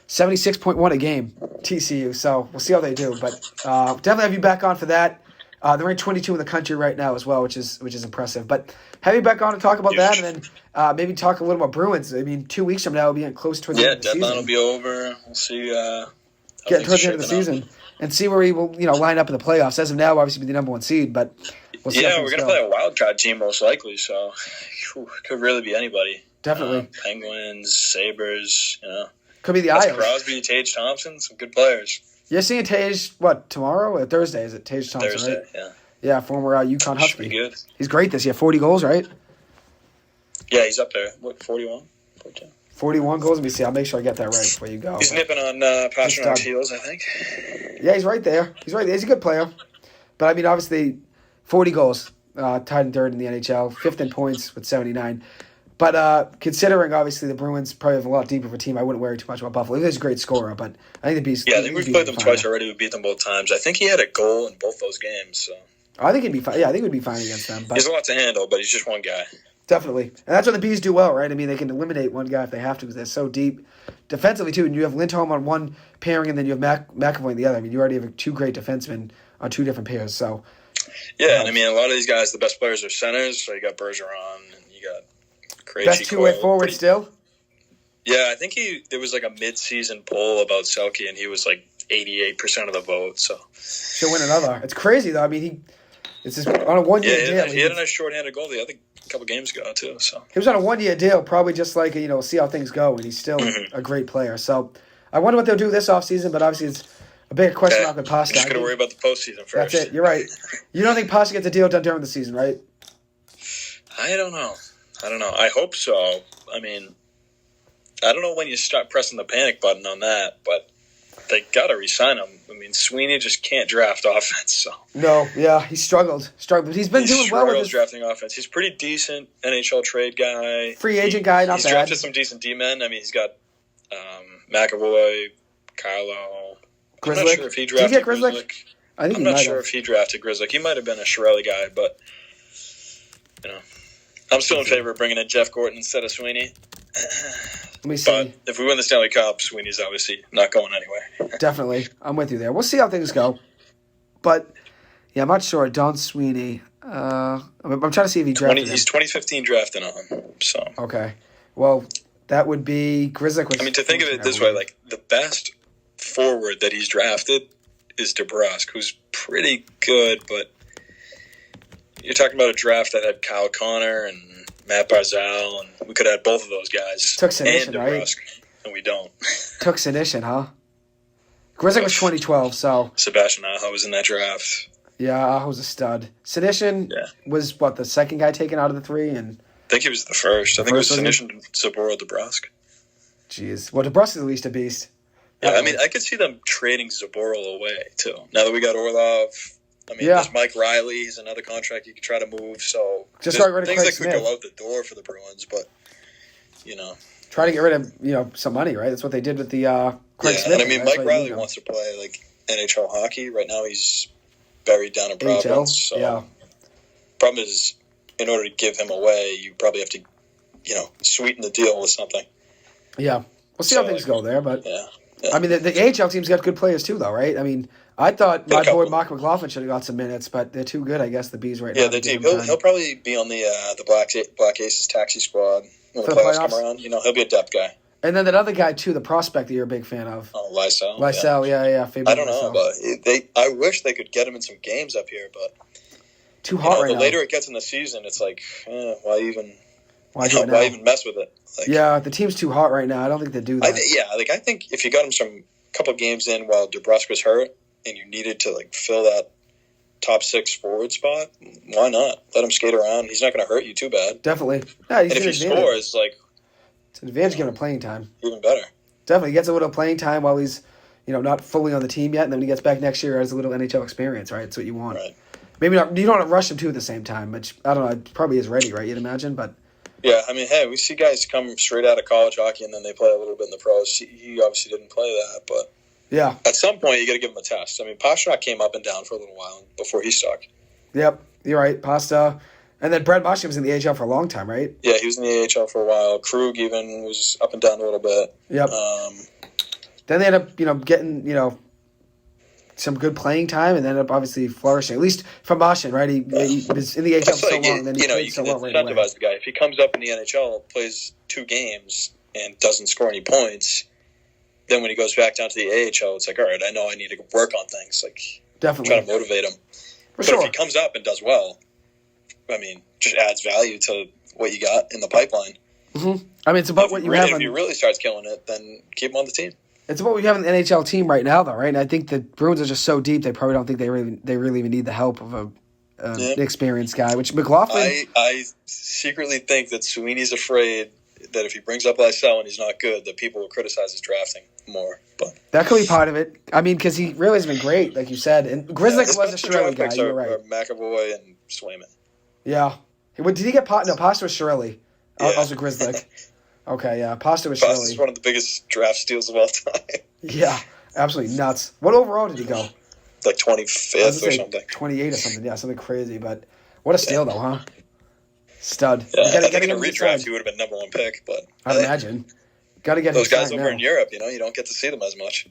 76.1 a game, TCU. So we'll see how they do. But definitely have you back on for that. They're ranked 22 in the country right now as well, which is impressive. But have you back on to talk about that, and then maybe talk a little about Bruins. I mean, 2 weeks from now we'll be close towards the end of the season. Yeah, deadline will be over. We'll see. Get towards the end of the season and see where we will line up in the playoffs. As of now, obviously be the number 1 seed, but we'll see. Yeah, we're gonna play a wild card team most likely, so could really be anybody. Definitely. Penguins, Sabres, Could be the Isles. Crosby, Tage Thompson, some good players. You're seeing Tage, tomorrow or Thursday? Is it Tage Thompson, Thursday, right? yeah. Yeah, former UConn Husky. Pretty good. He's great this year. 40 goals, right? Yeah, he's up there. 41? 14? 41 goals. Let me see. I'll make sure I get that right before you go. He's nipping on Pasternak's heels, I think. Yeah, he's right there. He's a good player. But, I mean, obviously, 40 goals, tied in third in the NHL, 5th in points with 79. But considering, obviously, the Bruins probably have a lot deeper of a team, I wouldn't worry too much about Buffalo. He's a great scorer, but I think the Beast... Yeah, I think we've played them twice already. We beat them both times. I think he had a goal in both those games. So. I think he'd be fine. Yeah, I think we'd be fine against them. But he's a lot to handle, but he's just one guy. Definitely. And that's what the Bees do well, right? I mean, they can eliminate one guy if they have to because they're so deep. Defensively, too, and you have Lindholm on one pairing and then you have McAvoy on the other. I mean, you already have 2 great defensemen on 2 different pairs. So, yeah, and I mean, a lot of these guys, the best players are centers. So you got Bergeron and you got Krejci. Best 2-way forward still? Yeah, I think there was like a mid-season poll about Selke, and he was like 88% of the vote. So she'll win another. It's crazy, though. I mean, it's just on a 1-year deal. He had a nice short-handed goal the other couple games ago, too. So he was on a 1-year deal, probably just like, see how things go, and he's still a great player. So I wonder what they'll do this offseason, but obviously it's a big question mark with Pasta. Just got to worry about the postseason first. That's it. You're right. You don't think Pasta gets a deal done during the season, right? I don't know. I hope so. I mean, I don't know when you start pressing the panic button on that, but they got to re-sign him. I mean, Sweeney just can't draft offense. So no, yeah, he struggled. He's been doing well with his drafting offense. He's pretty decent NHL trade guy, free agent guy. Not he's bad. Drafted some decent D-men. I mean, he's got McAvoy, Carlo. I'm not sure if he drafted Did he get Grizzlick? I'm not sure if he drafted Grizzlick. He might have been a Chiarelli guy, but I'm still in favor of bringing in Jeff Gorton instead of Sweeney. Let me see. But if we win the Stanley Cup, Sweeney's obviously not going anywhere. Definitely. I'm with you there. We'll see how things go. But, yeah, I'm not sure. Don Sweeney. I'm trying to see if he drafted him. He's 2015 drafted on. So. Okay. Well, that would be Grizzlick. To think of it this way, like the best forward that he's drafted is DeBrusque, who's pretty good, but you're talking about a draft that had Kyle Connor and Matt Barzal, and we could have both of those guys. Took Senishin, and DeBrusque, right? And we don't. Took Senishin, huh? Grzelcyk was 2012, so... Sebastian Aho was in that draft. Yeah, Aho's a stud. Senishin was, the second guy taken out of the three? And I think he was the first. I think it was Senishin, Saboro, DeBrusque. Jeez. Well, DeBrusque is at least a beast. Yeah, I mean, I could see them trading Zaboro away, too. Now that we got Orlov, I mean, there's Mike Riley. He's another contract you could try to move. So just got rid of things Craig that could go out the door for the Bruins, but, Try to get rid of, some money, right? That's what they did with the Craig Smith. And I mean, Mike Riley wants to play, NHL hockey. Right now he's buried down in Providence. So problem is, in order to give him away, you probably have to, sweeten the deal with something. Yeah. We'll see how things go there, but... Yeah. I mean, the AHL team's got good players too, though, right? I mean, I thought my boy Mark McLaughlin should have got some minutes, but they're too good, I guess, the Bees right now. Yeah, the team. He'll probably be on the Black Aces taxi squad when the playoffs come around. He'll be a depth guy. And then that other guy, too, the prospect that you're a big fan of. Oh, Lysell. Lysell, yeah. I don't know, but I wish they could get him in some games up here, but... Too hot right now. The later it gets in the season, it's like, why even mess with it? The team's too hot right now. I don't think they do that. I think if you got him some couple games in while DeBrusque was hurt and you needed to fill that top 6 forward spot, why not? Let him skate around. He's not going to hurt you too bad. Definitely. Yeah, and if he scores, it's an advantage giving him playing time. Even better. Definitely. He gets a little playing time while he's, not fully on the team yet, and then when he gets back next year, has a little NHL experience, right? That's what you want. Right. Maybe not. You don't want to rush him too at the same time, which I don't know. Probably is ready, right? You'd imagine, but. Yeah, I mean, hey, we see guys come straight out of college hockey and then they play a little bit in the pros. He obviously didn't play that, but at some point you got to give him a test. I mean, Pastrnak came up and down for a little while before he stuck. Yep, you're right. Pasta, and then Brad Marchand was in the AHL for a long time, right? Yeah, he was in the AHL for a while. Krug even was up and down a little bit. Yep. Then they ended up, getting, some good playing time, and ended up obviously flourishing. At least from Marchand, right? He was in the AHL for so long, then he played so well right away. Incentivize the guy. If he comes up in the NHL, plays 2 games, and doesn't score any points, then when he goes back down to the AHL, it's like, all right, I know I need to work on things. Definitely. Try to motivate him. But if he comes up and does well, I mean, just adds value to what you got in the pipeline. Mm-hmm. I mean, it's about what you have. If he really starts killing it, then keep him on the team. It's what we have in the NHL team right now, though, right? And I think the Bruins are just so deep; they probably don't think they really even need the help of an experienced guy. Which McLaughlin, I secretly think that Sweeney's afraid that if he brings up Lysell and he's not good, that people will criticize his drafting more. But that could be part of it. I mean, because he really has been great, like you said. And Grzelcyk was a Shirley guy. You're right. McAvoy and Swayman. Yeah. Did he get Pasta? No, Pasta was Shirley. Yeah. Also Grzelcyk. Okay, yeah. Pasta was Shirley. Pasta's one of the biggest draft steals of all time. Yeah, absolutely nuts. What overall did he go? 25th or something. 28 or something. Yeah, something crazy. But what a steal, though, huh? Stud. Yeah, I think in a redraft he would have been number 1 pick, but I'd imagine. Got to get those guys over in Europe. You don't get to see them as much.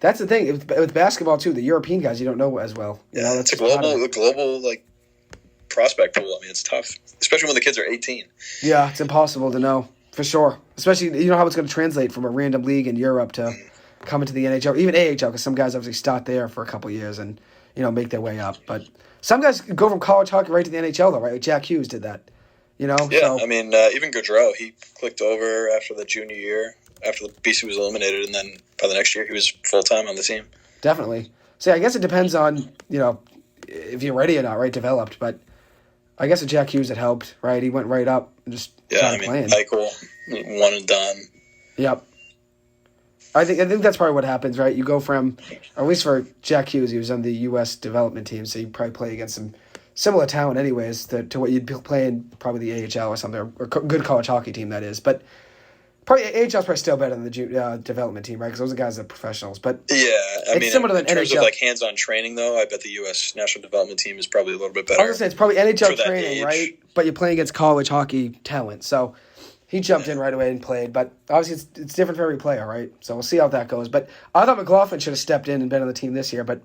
That's the thing with basketball too. The European guys you don't know as well. It's a global prospect pool. I mean, it's tough, especially when the kids are 18. Yeah, it's impossible to know for sure. Especially how it's going to translate from a random league in Europe to coming to the NHL, or even AHL, because some guys obviously start there for a couple of years and make their way up. But some guys go from college hockey right to the NHL, though, right? Like Jack Hughes did that. Yeah, I mean, even Gaudreau, he clicked over after the junior year, after the BC was eliminated, and then by the next year he was full-time on the team. Definitely. So I guess it depends on, if you're ready or not, right, developed. But I guess with Jack Hughes it helped, right? He went right up and just started playing. Eichel, one and done. Yep. I think that's probably what happens, right? You go from, or at least for Jack Hughes, he was on the U.S. development team, so you probably play against some similar talent anyways to what you'd play in probably the AHL or something, or good college hockey team, that is. But probably AHL's probably still better than the development team, right? Because those are guys that are professionals. But yeah, I mean, similar in terms NHL. of hands-on training, though, I bet the U.S. national development team is probably a little bit better. I was going to say, it's probably NHL training, right? But you're playing against college hockey talent. So he jumped in right away and played. But obviously it's different for every player, right? So we'll see how that goes. But I thought McLaughlin should have stepped in and been on the team this year. But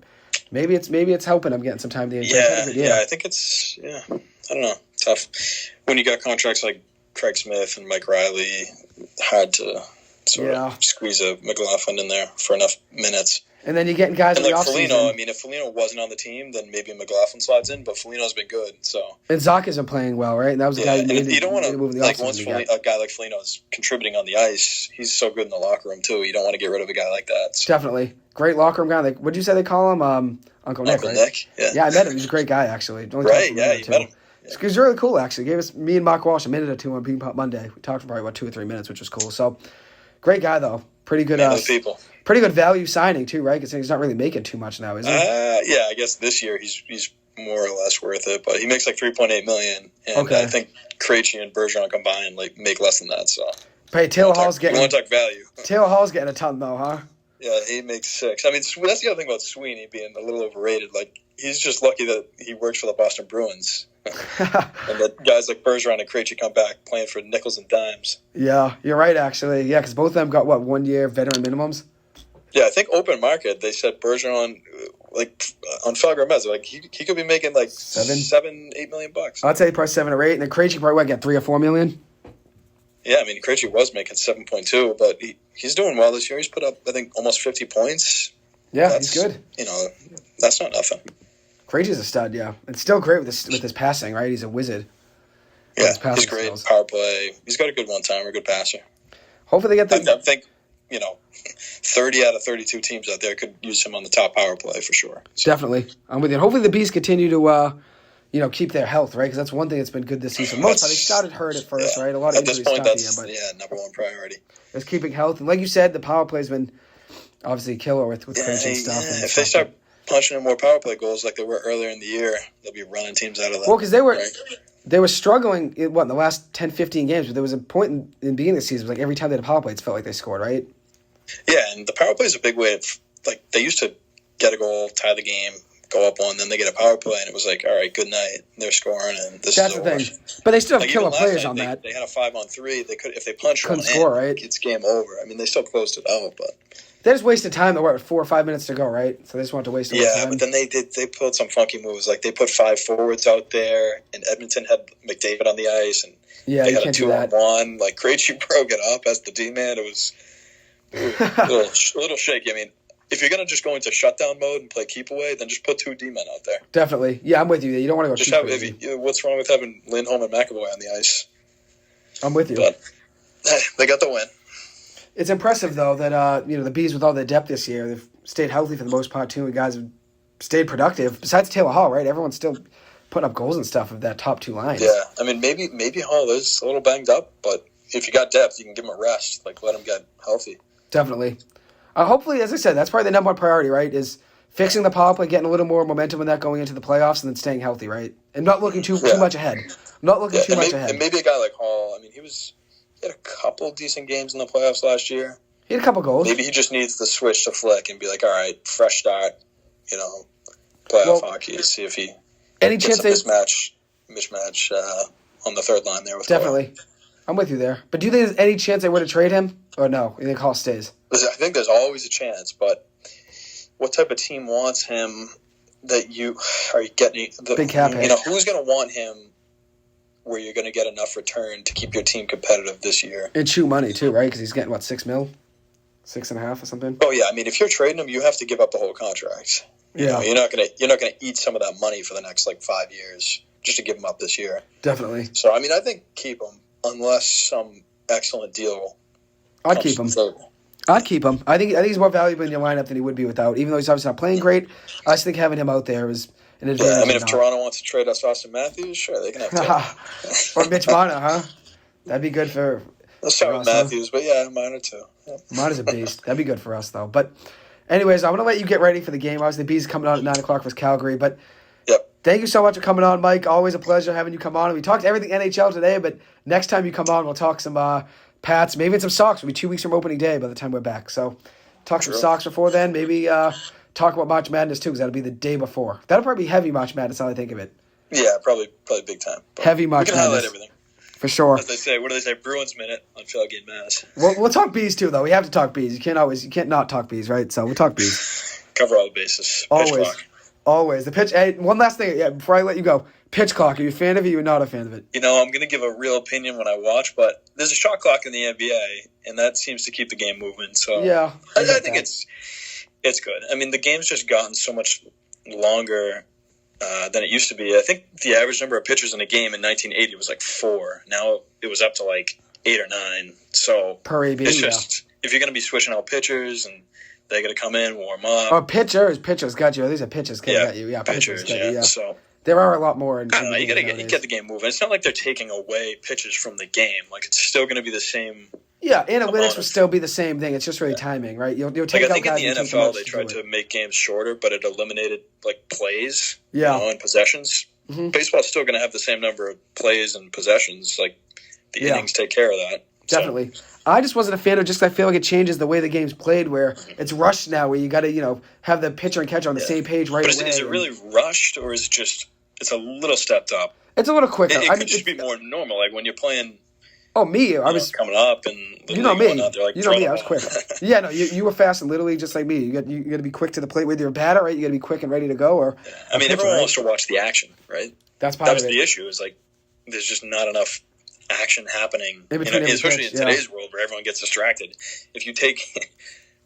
maybe it's helping him getting some time to the NHL. Yeah, I think it's, I don't know, tough. When you got contracts like Craig Smith and Mike Riley, hard to sort of squeeze a McLaughlin in there for enough minutes. And then you're getting guys in the offseason. Foligno, I mean, if Foligno wasn't on the team, then maybe McLaughlin slides in, but Foligno's been good. So. And Zach isn't playing well, right? And that was the guy who you don't want to, like, once a guy like Foligno is contributing on the ice, he's so good in the locker room, too. You don't want to get rid of a guy like that. So. Definitely. Great locker room guy. Like, what did you say they call him? Uncle Nick, right? Nick, yeah. Yeah, I met him. He's a great guy, actually. Right, yeah, you met him. Yeah. He was really cool, actually. Gave us, me and Mark Walsh, a minute or two on Ping Pong Monday. We talked for probably about 2 or 3 minutes, which was cool. So, great guy, though. Pretty good. People. Pretty good value signing, too, right? Because he's not really making too much now, is he? Yeah, I guess this year he's more or less worth it, but he makes like $3.8 million, and I think Krejci and Bergeron combined like make less than that. So, hey, Taylor Hall's getting. You want to talk value? Taylor Hall's getting a ton, though, huh? Yeah, he makes $6. I mean, that's the other thing about Sweeney being a little overrated. Like, he's just lucky that he works for the Boston Bruins. And that guys like Bergeron and Krejci come back playing for nickels and dimes. Yeah, you're right, actually. Yeah, because both of them got, 1 year veteran minimums? Yeah, I think open market, they said Bergeron, like, on Felger Mezzo, like, he could be making, like, $7-8 million bucks. I'd say probably 7 or 8, and then Krejci probably get $3 or $4 million. Yeah, I mean, Krejci was making 7.2, but he's doing well this year. He's put up, I think, almost 50 points. Yeah, he's good. You know, that's not nothing. Krejci's a stud, yeah. And still great with his passing, right? He's a wizard. Yeah, he's great. Skills. Power play. He's got a good one-timer, good passer. Hopefully they get the... I think, 30 out of 32 teams out there could use him on the top power play for sure. So. Definitely. I'm with you. Hopefully the Bees continue to, keep their health, right? Because that's one thing that's been good this season. Most of they started hurt at first, right? A lot of injuries stuff that's, but number one priority. It's keeping health. And like you said, the power play's been obviously a killer with Krejci and stuff. Yeah, if they start punching in more power play goals like they were earlier in the year, they'll be running teams out of that. Well, because they were struggling in the last 10, 15 games, but there was a point in the beginning of the season, like every time they had a power play, it felt like they scored, right? Yeah, and the power play is a big way of, like, they used to get a goal, tie the game, go up one, then they get a power play, and it was like, all right, good night, they're scoring, and this That's is the over. thing. But they still have like, killer players on that. They had a 5-on-3. They could, if they punched one score, in, right? It's game over. I mean, they still closed it out, but they just wasted time. They were 4 or 5 minutes to go, right? So they just wanted to waste time. Yeah, but then they pulled some funky moves. Like, they put 5 forwards out there, and Edmonton had McDavid on the ice, and they had a 2-on-1. Like, Krejci broke it up as the D-man. It was a little shaky. I mean, if you're going to just go into shutdown mode and play keep away, then just put 2 D-men out there. Definitely. Yeah, I'm with you. You don't want to go just too crazy. What's wrong with having Lindholm and McAvoy on the ice? I'm with you. But they got the win. It's impressive, though, that the Bees, with all their depth this year, they've stayed healthy for the most part, too. And guys have stayed productive. Besides Taylor Hall, right? Everyone's still putting up goals and stuff of that top 2 lines. Yeah, I mean, maybe Hall is a little banged up, but if you got depth, you can give him a rest. Like, let him get healthy. Definitely. Hopefully, as I said, that's probably the number one priority, right, is fixing the power play, getting a little more momentum in that going into the playoffs, and then staying healthy, right? And not looking too much ahead. Not looking too much ahead. And maybe a guy like Hall, I mean, he had a couple decent games in the playoffs last year. He had a couple goals. Maybe he just needs the switch to flick and be like, all right, fresh start, playoff hockey, see if he gets a mismatch on the third line there with Definitely. Hall. I'm with you there. But do you think there's any chance they were to trade him? Or no? You think Hall stays? I think there's always a chance, but what type of team wants him that you are getting? Big cap hit. Who's going to want him where you're going to get enough return to keep your team competitive this year? And chew money, too, right? Because he's getting, $6 million? 6.5 or something? Oh, yeah. I mean, if you're trading him, you have to give up the whole contract. Yeah. You're not gonna eat some of that money for the next, 5 years just to give him up this year. Definitely. So, I mean, I think keep him unless some excellent deal. I'd keep him. I'd keep him. I think he's more valuable in your lineup than he would be without. Even though he's obviously not playing great, I just think having him out there is an advantage. Yeah, I mean, if Toronto wants to trade us Austin Matthews, sure, they can have Or Mitch Marner, huh? That'd be good for... Let's start with Matthews, but yeah, Marner too. Yeah. Marner's a beast. That'd be good for us, though. But anyways, I'm going to let you get ready for the game. Obviously, the Bees coming on at 9 o'clock versus Calgary, but... Yep. Thank you so much for coming on, Mike. Always a pleasure having you come on. We talked everything NHL today, but next time you come on, we'll talk some Pats, maybe some Sox. It'll be 2 weeks from opening day by the time we're back. So talk some Sox before then. Maybe talk about March Madness, too, because that'll be the day before. That'll probably be heavy March Madness, now I think of it. Yeah, probably big time. Heavy March Madness. We can highlight everything. For sure. As they say, what do they say? Bruins Minute on Felgate Mass. We'll talk Bees, too, though. We have to talk Bees. You can't not talk Bees, right? So we'll talk Bees. Cover all the bases. Always. The pitch. Hey, one last thing, before I let you go. Pitch clock. Are you a fan of it or you're not a fan of it? I'm going to give a real opinion when I watch, but there's a shot clock in the NBA, and that seems to keep the game moving. So yeah, I think it's good. I mean, the game's just gotten so much longer than it used to be. I think the average number of pitchers in a game in 1980 was like 4. Now it was up to like 8 or 9. So per AB, it's just if you're going to be switching out pitchers and they got to come in, warm up. Oh, pitchers got you. These are pitchers got you. Yeah, pitchers got you. Yeah. So there are a lot more. I don't know. You got to get the game moving. It's not like they're taking away pitches from the game. Like it's still going to be the same. Yeah, analytics will still be the same thing. It's just really timing, right? You'll take I out think guys in the NFL they tried to make games shorter, but it eliminated like plays, and possessions. Mm-hmm. Baseball's still going to have the same number of plays and possessions. Like the innings take care of that. Definitely. So. I just wasn't a fan of it just because I feel like it changes the way the game's played where it's rushed now where you got to, have the pitcher and catcher on the same page right away. But is it really rushed or is it just it's a little stepped up? It's a little quicker. It could just be more normal. Like when you're playing I was coming up and you know me. Out there, like, I was quick. Yeah, no, you were fast and literally just like me. You got to be quick to the plate with your batter, right? You got to be quick and ready to go. Or I mean, everyone wants to watch the action, right? That's part of it. That was the issue. Is like there's just not enough action happening, especially in today's world where everyone gets distracted. If you take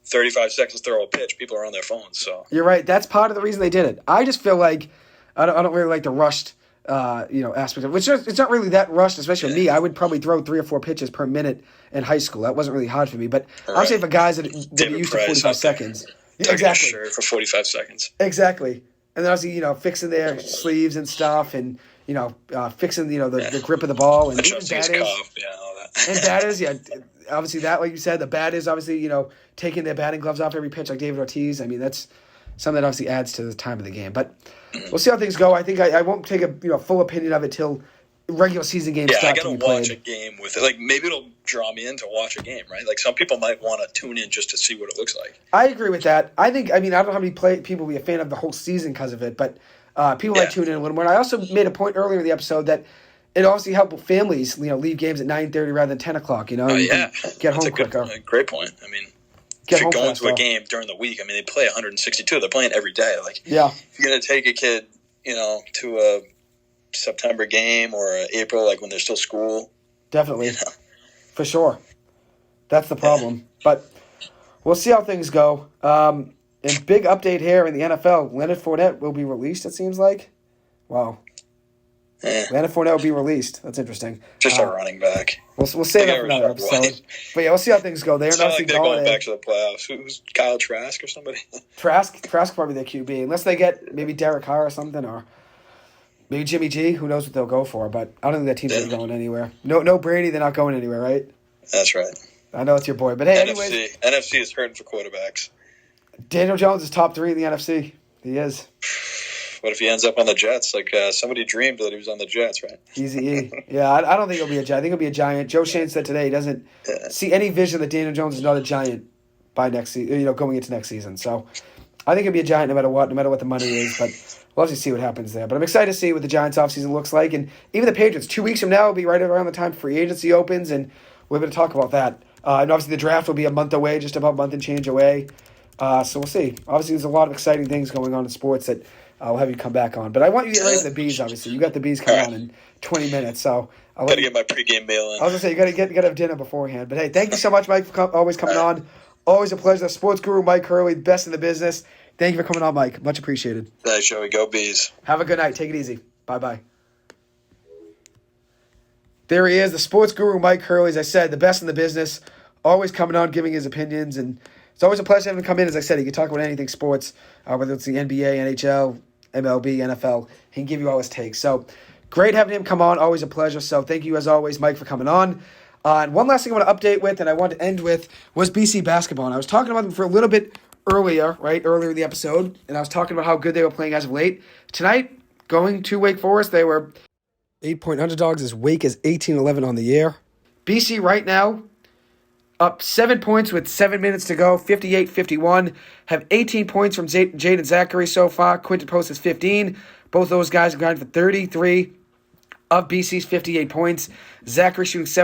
35 seconds to throw a pitch, people are on their phones. So you're right. That's part of the reason they did it. I just feel like I don't really like the rushed. Aspect of it. It's not really that rushed, especially me. I would probably throw 3 or 4 pitches per minute in high school. That wasn't really hard for me. But I'm saying for guys that used to 45 seconds. Exactly. Sure, for 45 seconds. Exactly. And then obviously, fixing their sleeves and stuff and, fixing, the grip of the ball. And even batters. All that. And batters, obviously that, like you said, the batters, obviously, taking their batting gloves off every pitch like David Ortiz. I mean, that's something that obviously adds to the time of the game. But we'll see how things go. I think I won't take a full opinion of it till regular season games start to be played. I gotta watch a game with it. Like maybe it'll draw me in to watch a game, right? Like some people might want to tune in just to see what it looks like. I agree with that. I don't know how many people will be a fan of the whole season because of it, but people might tune in a little more. And I also made a point earlier in the episode that it obviously helped families, leave games at 9:30 rather than 10 o'clock. Get home quicker. Great point. I mean. If you're going to a game during the week, I mean, they play 162. They're playing every day. Like, if you're going to take a kid, to a September game or April, like when there's still school. Definitely. For sure. That's the problem. But we'll see how things go. And big update here in the NFL. Leonard Fournette will be released, it seems like. Wow. Leonard Fournette will be released. That's interesting. Just a running back. We'll save that for another episode. But we'll see how things go. They're not like they're going back to the playoffs. Who's Kyle Trask or somebody? Trask probably their QB, unless they get maybe Derek Carr or something, or maybe Jimmy G. Who knows what they'll go for? But I don't think that team's really going anywhere. No Brady. They're not going anywhere, right? That's right. I know it's your boy, but hey, anyways, NFC is hurting for quarterbacks. Daniel Jones is top 3 in the NFC. He is. What if he ends up on the Jets? Like somebody dreamed that he was on the Jets, right? Easy E. Yeah, I don't think he'll be a Giant. I think he'll be a Giant. Joe Shane said today he doesn't see any vision that Daniel Jones is not a Giant by next season. Going into next season. So I think he'll be a Giant no matter what the money is. But we'll have to see what happens there. But I'm excited to see what the Giants offseason looks like, and even the Patriots. 2 weeks from now will be right around the time free agency opens, and we're going to talk about that. And obviously the draft will be a month away, just about a month and change away. So we'll see. Obviously, there's a lot of exciting things going on in sports that I'll have you come back on. But I want you to get ready for the bees, obviously. You got the bees coming on in 20 minutes. So I'll got to get my pregame meal in. I was going to say, you got to have dinner beforehand. But hey, thank you so much, Mike, for always coming on. Always a pleasure. Sports guru Mike Hurley, best in the business. Thank you for coming on, Mike. Much appreciated. Thanks, Joey. Go bees. Have a good night. Take it easy. Bye-bye. There he is, the sports guru Mike Hurley. As I said, the best in the business. Always coming on, giving his opinions. And it's always a pleasure having him come in. As I said, he can talk about anything sports, whether it's the NBA, NHL, MLB, NFL. He can give you all his takes. So great having him come on. Always a pleasure. So thank you, as always, Mike, for coming on. And one last thing I want to update with and I want to end with was BC basketball. And I was talking about them for a little bit earlier in the episode. And I was talking about how good they were playing as of late. Tonight, going to Wake Forest, they were 8-point underdogs as Wake is 18-11 on the year. BC right now, up 7 points with 7 minutes to go, 58-51. Have 18 points from Jaden Zachary so far. Quinton Post has 15. Both those guys are grinding for 33 of BC's 58 points. Zachary shooting 6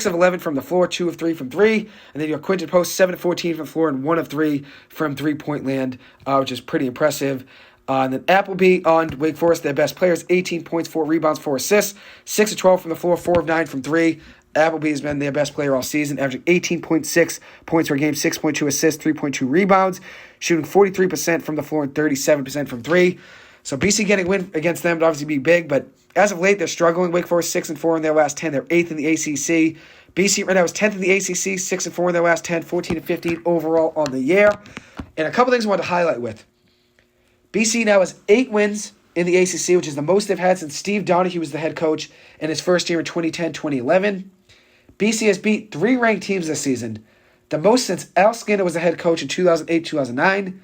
of 11 from the floor, 2 of 3 from 3. And then you have Quinton Post 7 of 14 from the floor and 1 of 3 from 3-point land, which is pretty impressive. And then Appleby on Wake Forest, their best players, 18 points, 4 rebounds, 4 assists, 6 of 12 from the floor, 4 of 9 from 3. Appleby has been their best player all season, averaging 18.6 points per game, 6.2 assists, 3.2 rebounds, shooting 43% from the floor and 37% from 3. So BC getting a win against them would obviously be big, but as of late, they're struggling. Wake Forest 6-4 in their last 10. They're 8th in the ACC. BC right now is 10th in the ACC, 6-4 in their last 10, 14-15 overall on the year. And a couple things I want to highlight with. BC now has 8 wins in the ACC, which is the most they've had since Steve Donahue was the head coach in his first year in 2010-2011. BC has beat 3 ranked teams this season, the most since Al Skinner was the head coach in 2008-2009.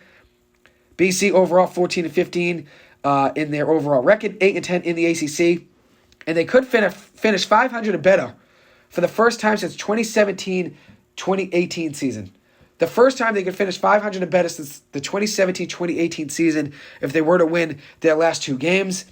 BC overall 14-15 in their overall record, 8-10 in the ACC, and they could finish 500 and better for the first time since 2017-2018 season. The first time they could finish 500 and better since the 2017-2018 season if they were to win their last 2 games.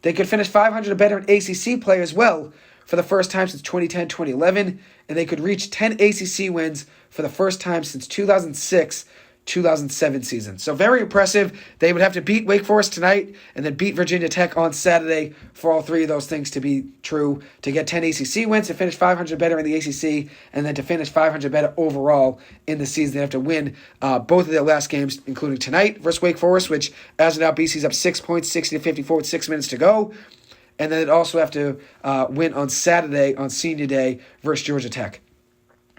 They could finish 500 and better in ACC play as well for the first time since 2010-2011, and they could reach 10 ACC wins for the first time since 2006-2007 season. So very impressive. They would have to beat Wake Forest tonight and then beat Virginia Tech on Saturday for all 3 of those things to be true, to get 10 ACC wins, to finish 500 better in the ACC, and then to finish 500 better overall in the season. They have to win both of their last games, including tonight versus Wake Forest, which as of now BC's up 6 points, 60-54 with 6 minutes to go. And then they'd also have to win on Saturday on Senior Day versus Georgia Tech.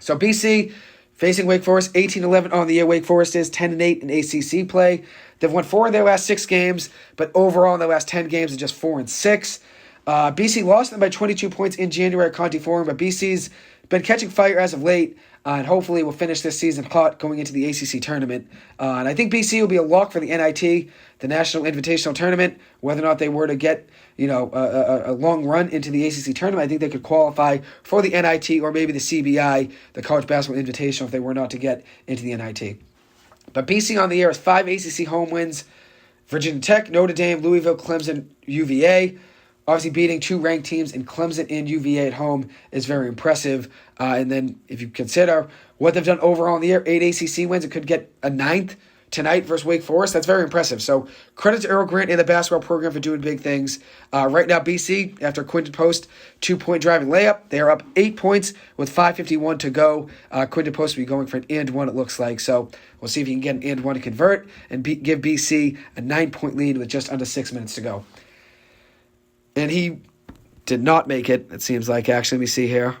So BC facing Wake Forest, 18-11 on the year. Wake Forest is 10-8 in ACC play. They've won 4 of their last 6 games, but overall in their last 10 games, they're just 4-6. BC lost them by 22 points in January at Conte Forum, but BC's been catching fire as of late, and hopefully will finish this season hot going into the ACC tournament. And I think BC will be a lock for the NIT, the National Invitational Tournament. Whether or not they were to get a long run into the ACC tournament, I think they could qualify for the NIT or maybe the CBI, the College Basketball Invitational, if they were not to get into the NIT. But BC on the year has 5 ACC home wins. Virginia Tech, Notre Dame, Louisville, Clemson, UVA. Obviously, beating 2 ranked teams in Clemson and UVA at home is very impressive. And then if you consider what they've done overall in the year, 8 ACC wins, it could get a 9th tonight versus Wake Forest. That's very impressive. So credit to Earl Grant and the basketball program for doing big things. Right now, BC, after Quinton Post 2-point driving layup, they are up 8 points with 5:51 to go. Quinton Post will be going for an and one, it looks like. So we'll see if he can get an and one to convert and give BC a 9-point lead with just under 6 minutes to go. And he did not make it seems like. Actually, let me see here.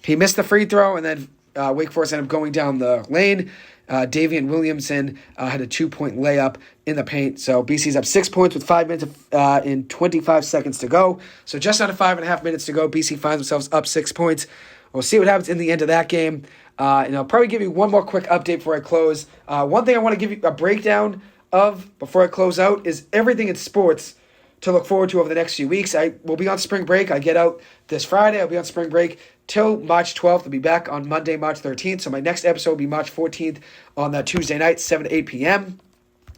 He missed the free throw, and then Wake Forest ended up going down the lane. Davian Williamson had a 2-point layup in the paint. So BC's up 6 points with 5 minutes and 25 seconds to go. So just under 5.5 minutes to go, BC finds themselves up 6 points. We'll see what happens in the end of that game. And I'll probably give you one more quick update before I close. One thing I want to give you a breakdown of before I close out is everything in sports to look forward to over the next few weeks. I will be on spring break. I get out this Friday. I'll be on spring break till March 12th. I'll be back on Monday, March 13th. So my next episode will be March 14th on that Tuesday night, 7 to 8 p.m.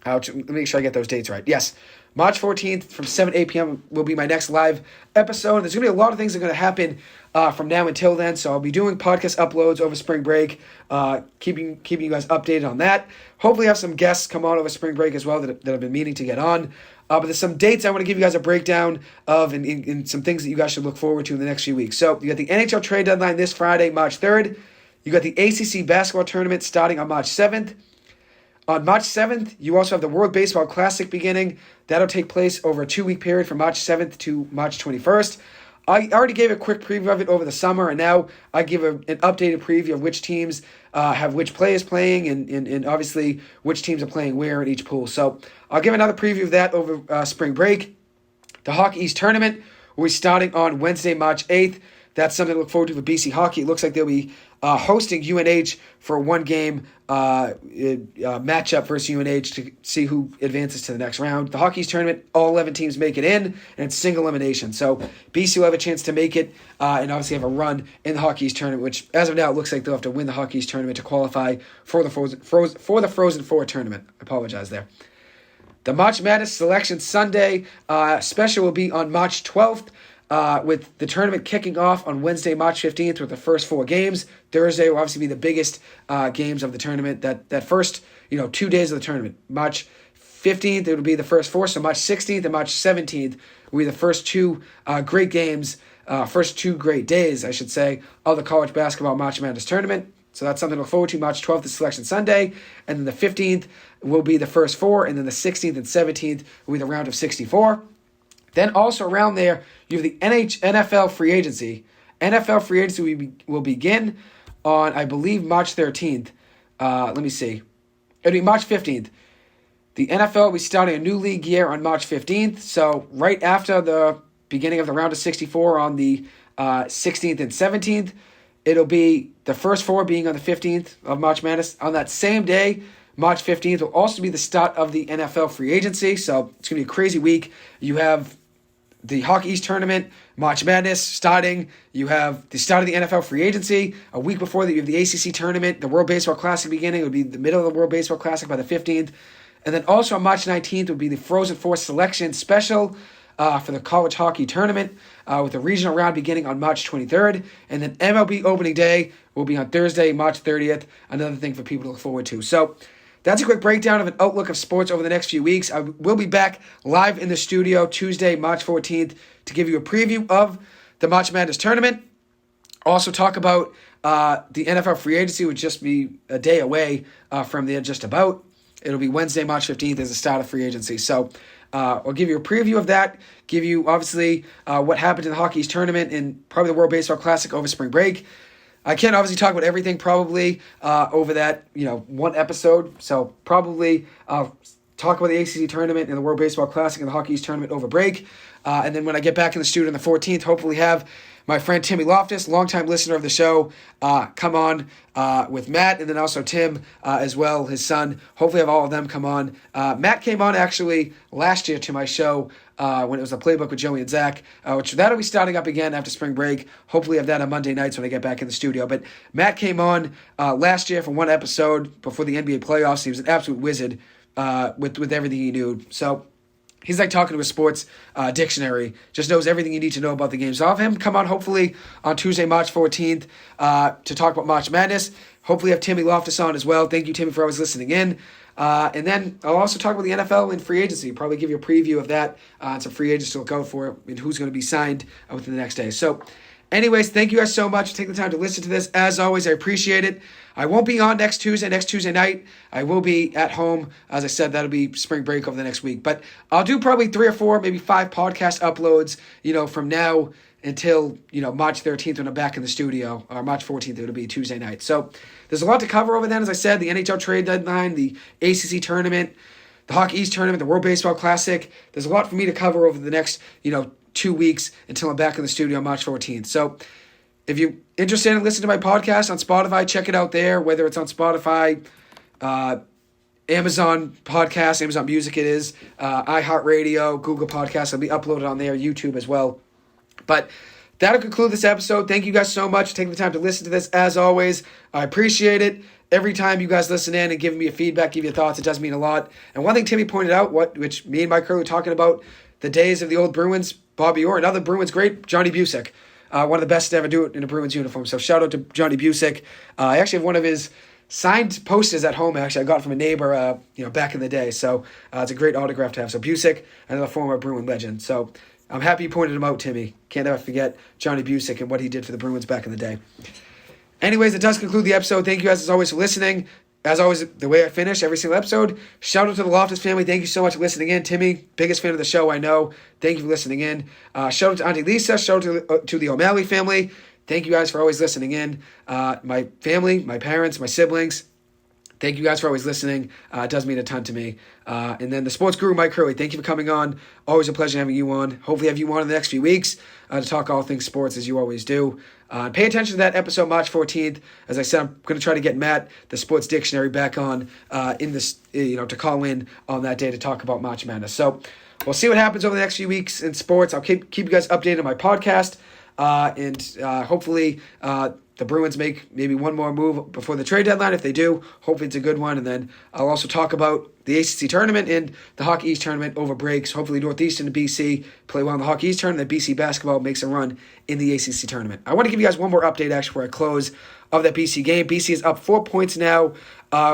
Let me make sure I get those dates right. Yes, March 14th from 7 to 8 p.m. will be my next live episode. There's going to be a lot of things that are going to happen from now until then. So I'll be doing podcast uploads over spring break, keeping you guys updated on that. Hopefully have some guests come on over spring break as well that I've been meaning to get on. But there's some dates I want to give you guys a breakdown of and some things that you guys should look forward to in the next few weeks. So you got the NHL trade deadline this Friday, March 3rd. You got the ACC basketball tournament starting on March 7th. On March 7th, you also have the World Baseball Classic beginning. That'll take place over a 2-week period from March 7th to March 21st. I already gave a quick preview of it over the summer, and now I give an updated preview of which teams have which players playing and obviously which teams are playing where in each pool. So I'll give another preview of that over spring break. The Hockey East Tournament will be starting on Wednesday, March 8th. That's something to look forward to for BC Hockey. It looks like they'll be hosting UNH for a 1-game matchup versus UNH to see who advances to the next round. The Hockey East Tournament, all 11 teams make it in, and it's single elimination. So BC will have a chance to make it and obviously have a run in the Hockey East Tournament, which as of now it looks like they'll have to win the Hockey East Tournament to qualify for the Frozen Four tournament. I apologize there. The March Madness Selection Sunday special will be on March 12th. With the tournament kicking off on Wednesday, March 15th with the first 4 games. Thursday will obviously be the biggest games of the tournament. That first 2 days of the tournament, March 15th, it would be the first four. So March 16th and March 17th will be the first two great games, first 2 great days, I should say, of the college basketball March Madness tournament. So that's something to look forward to. March 12th is Selection Sunday, and then the 15th will be the first 4, and then the 16th and 17th will be the round of 64. Then also around there, you have the NFL free agency. NFL free agency will begin on, I believe, March 13th. Let me see. It'll be March 15th. The NFL will be starting a new league year on March 15th. So right after the beginning of the round of 64 on the 16th and 17th, it'll be the first 4 being on the 15th of March Madness. On that same day, March 15th, will also be the start of the NFL free agency. So it's going to be a crazy week. You have the Hockey East tournament, March Madness starting. You have the start of the NFL free agency. A week before that, you have the ACC tournament, the World Baseball Classic beginning. It would be the middle of the World Baseball Classic by the 15th. And then also on March 19th would be the Frozen Four selection special for the college hockey tournament with the regional round beginning on March 23rd. And then MLB opening day will be on Thursday, March 30th. Another thing for people to look forward to. So that's a quick breakdown of an outlook of sports over the next few weeks. I will be back live in the studio Tuesday, March 14th, to give you a preview of the March Madness tournament. Also talk about the NFL free agency, which just be a day away from there just about. It'll be Wednesday, March 15th as the start of free agency. So I'll give you a preview of that, give you obviously what happened in the Hockey East tournament and probably the World Baseball Classic over spring break. I can't obviously talk about everything probably over that, one episode. So probably talk about the ACC tournament and the World Baseball Classic and the Hockey East tournament over break. And then when I get back in the studio on the 14th, hopefully have my friend Timmy Loftus, longtime listener of the show, come on with Matt, and then also Tim as well, his son. Hopefully have all of them come on. Matt came on actually last year to my show when it was the Playbook with Joey and Zach, which that'll be starting up again after spring break. Hopefully have that on Monday nights when I get back in the studio. But Matt came on last year for one episode before the NBA playoffs. He was an absolute wizard with everything he knew. So he's like talking to a sports dictionary. Just knows everything you need to know about the game. So I'll have him come on hopefully on Tuesday, March 14th to talk about March Madness. Hopefully have Timmy Loftus on as well. Thank you, Timmy, for always listening in. And then I'll also talk about the NFL and free agency. Probably give you a preview of that and some free agents to look out for and who's going to be signed within the next day. So anyways, thank you guys so much for taking the time to listen to this. As always, I appreciate it. I won't be on next Tuesday night. I will be at home. As I said, that'll be spring break over the next week. But I'll do probably 3 or 4, maybe 5 podcast uploads, from now until, March 13th when I'm back in the studio, or March 14th, it'll be Tuesday night. So there's a lot to cover over then, as I said, the NHL trade deadline, the ACC tournament, the Hockey East tournament, the World Baseball Classic. There's a lot for me to cover over the next, 2 weeks until I'm back in the studio on March 14th. So if you're interested in listening to my podcast on Spotify, check it out there, whether it's on Spotify, Amazon Podcasts, Amazon Music it is, iHeartRadio, Google Podcasts. It'll be uploaded on there, YouTube as well. But that'll conclude this episode. Thank you guys so much for taking the time to listen to this. As always, I appreciate it. Every time you guys listen in and give me a feedback, give your thoughts, it does mean a lot. And one thing Timmy pointed out, which me and Mike Hurley were talking about, the days of the old Bruins, Bobby Orr, another Bruins great, Johnny Busick. One of the best to ever do it in a Bruins uniform. So shout out to Johnny Busick. I actually have one of his signed posters at home, actually. I got it from a neighbor, back in the day. So it's a great autograph to have. So Busick, another former Bruin legend. So I'm happy you pointed him out, Timmy. Can't ever forget Johnny Busick and what he did for the Bruins back in the day. Anyways, it does conclude the episode. Thank you guys as always for listening. As always, the way I finish every single episode, shout out to the Loftus family. Thank you so much for listening in. Timmy, biggest fan of the show, I know. Thank you for listening in. Shout out to Auntie Lisa. Shout out to the O'Malley family. Thank you guys for always listening in. My family, my parents, my siblings. Thank you guys for always listening. It does mean a ton to me. And then the sports guru, Mike Hurley, thank you for coming on. Always a pleasure having you on. Hopefully have you on in the next few weeks to talk all things sports as you always do. Pay attention to that episode March 14th. As I said, I'm going to try to get Matt, the sports dictionary, back on in this, to call in on that day to talk about March Madness. So we'll see what happens over the next few weeks in sports. I'll keep you guys updated on my podcast. And hopefully the Bruins make maybe one more move before the trade deadline. If they do, hopefully it's a good one. And then I'll also talk about the ACC tournament and the Hockey East tournament over breaks. Hopefully Northeastern and BC play well in the Hockey East tournament. BC basketball makes a run in the ACC tournament. I want to give you guys one more update actually before I close of that BC game. BC is up 4 points now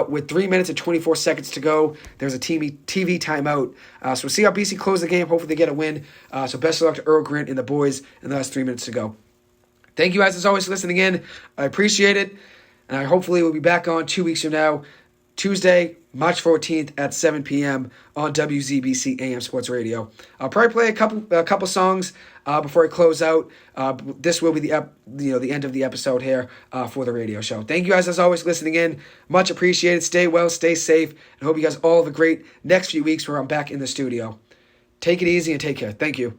with 3 minutes and 24 seconds to go. There's a TV timeout. So we'll see how BC close the game. Hopefully they get a win. So best of luck to Earl Grant and the boys in the last 3 minutes to go. Thank you guys as always for listening in. I appreciate it. And I hopefully will be back on 2 weeks from now, Tuesday, March 14th at 7 p.m. on WZBC AM Sports Radio. I'll probably play a couple songs before I close out. This will be the end of the episode here for the radio show. Thank you guys as always for listening in. Much appreciated. Stay well, stay safe, and hope you guys all have a great next few weeks where I'm back in the studio. Take it easy and take care. Thank you.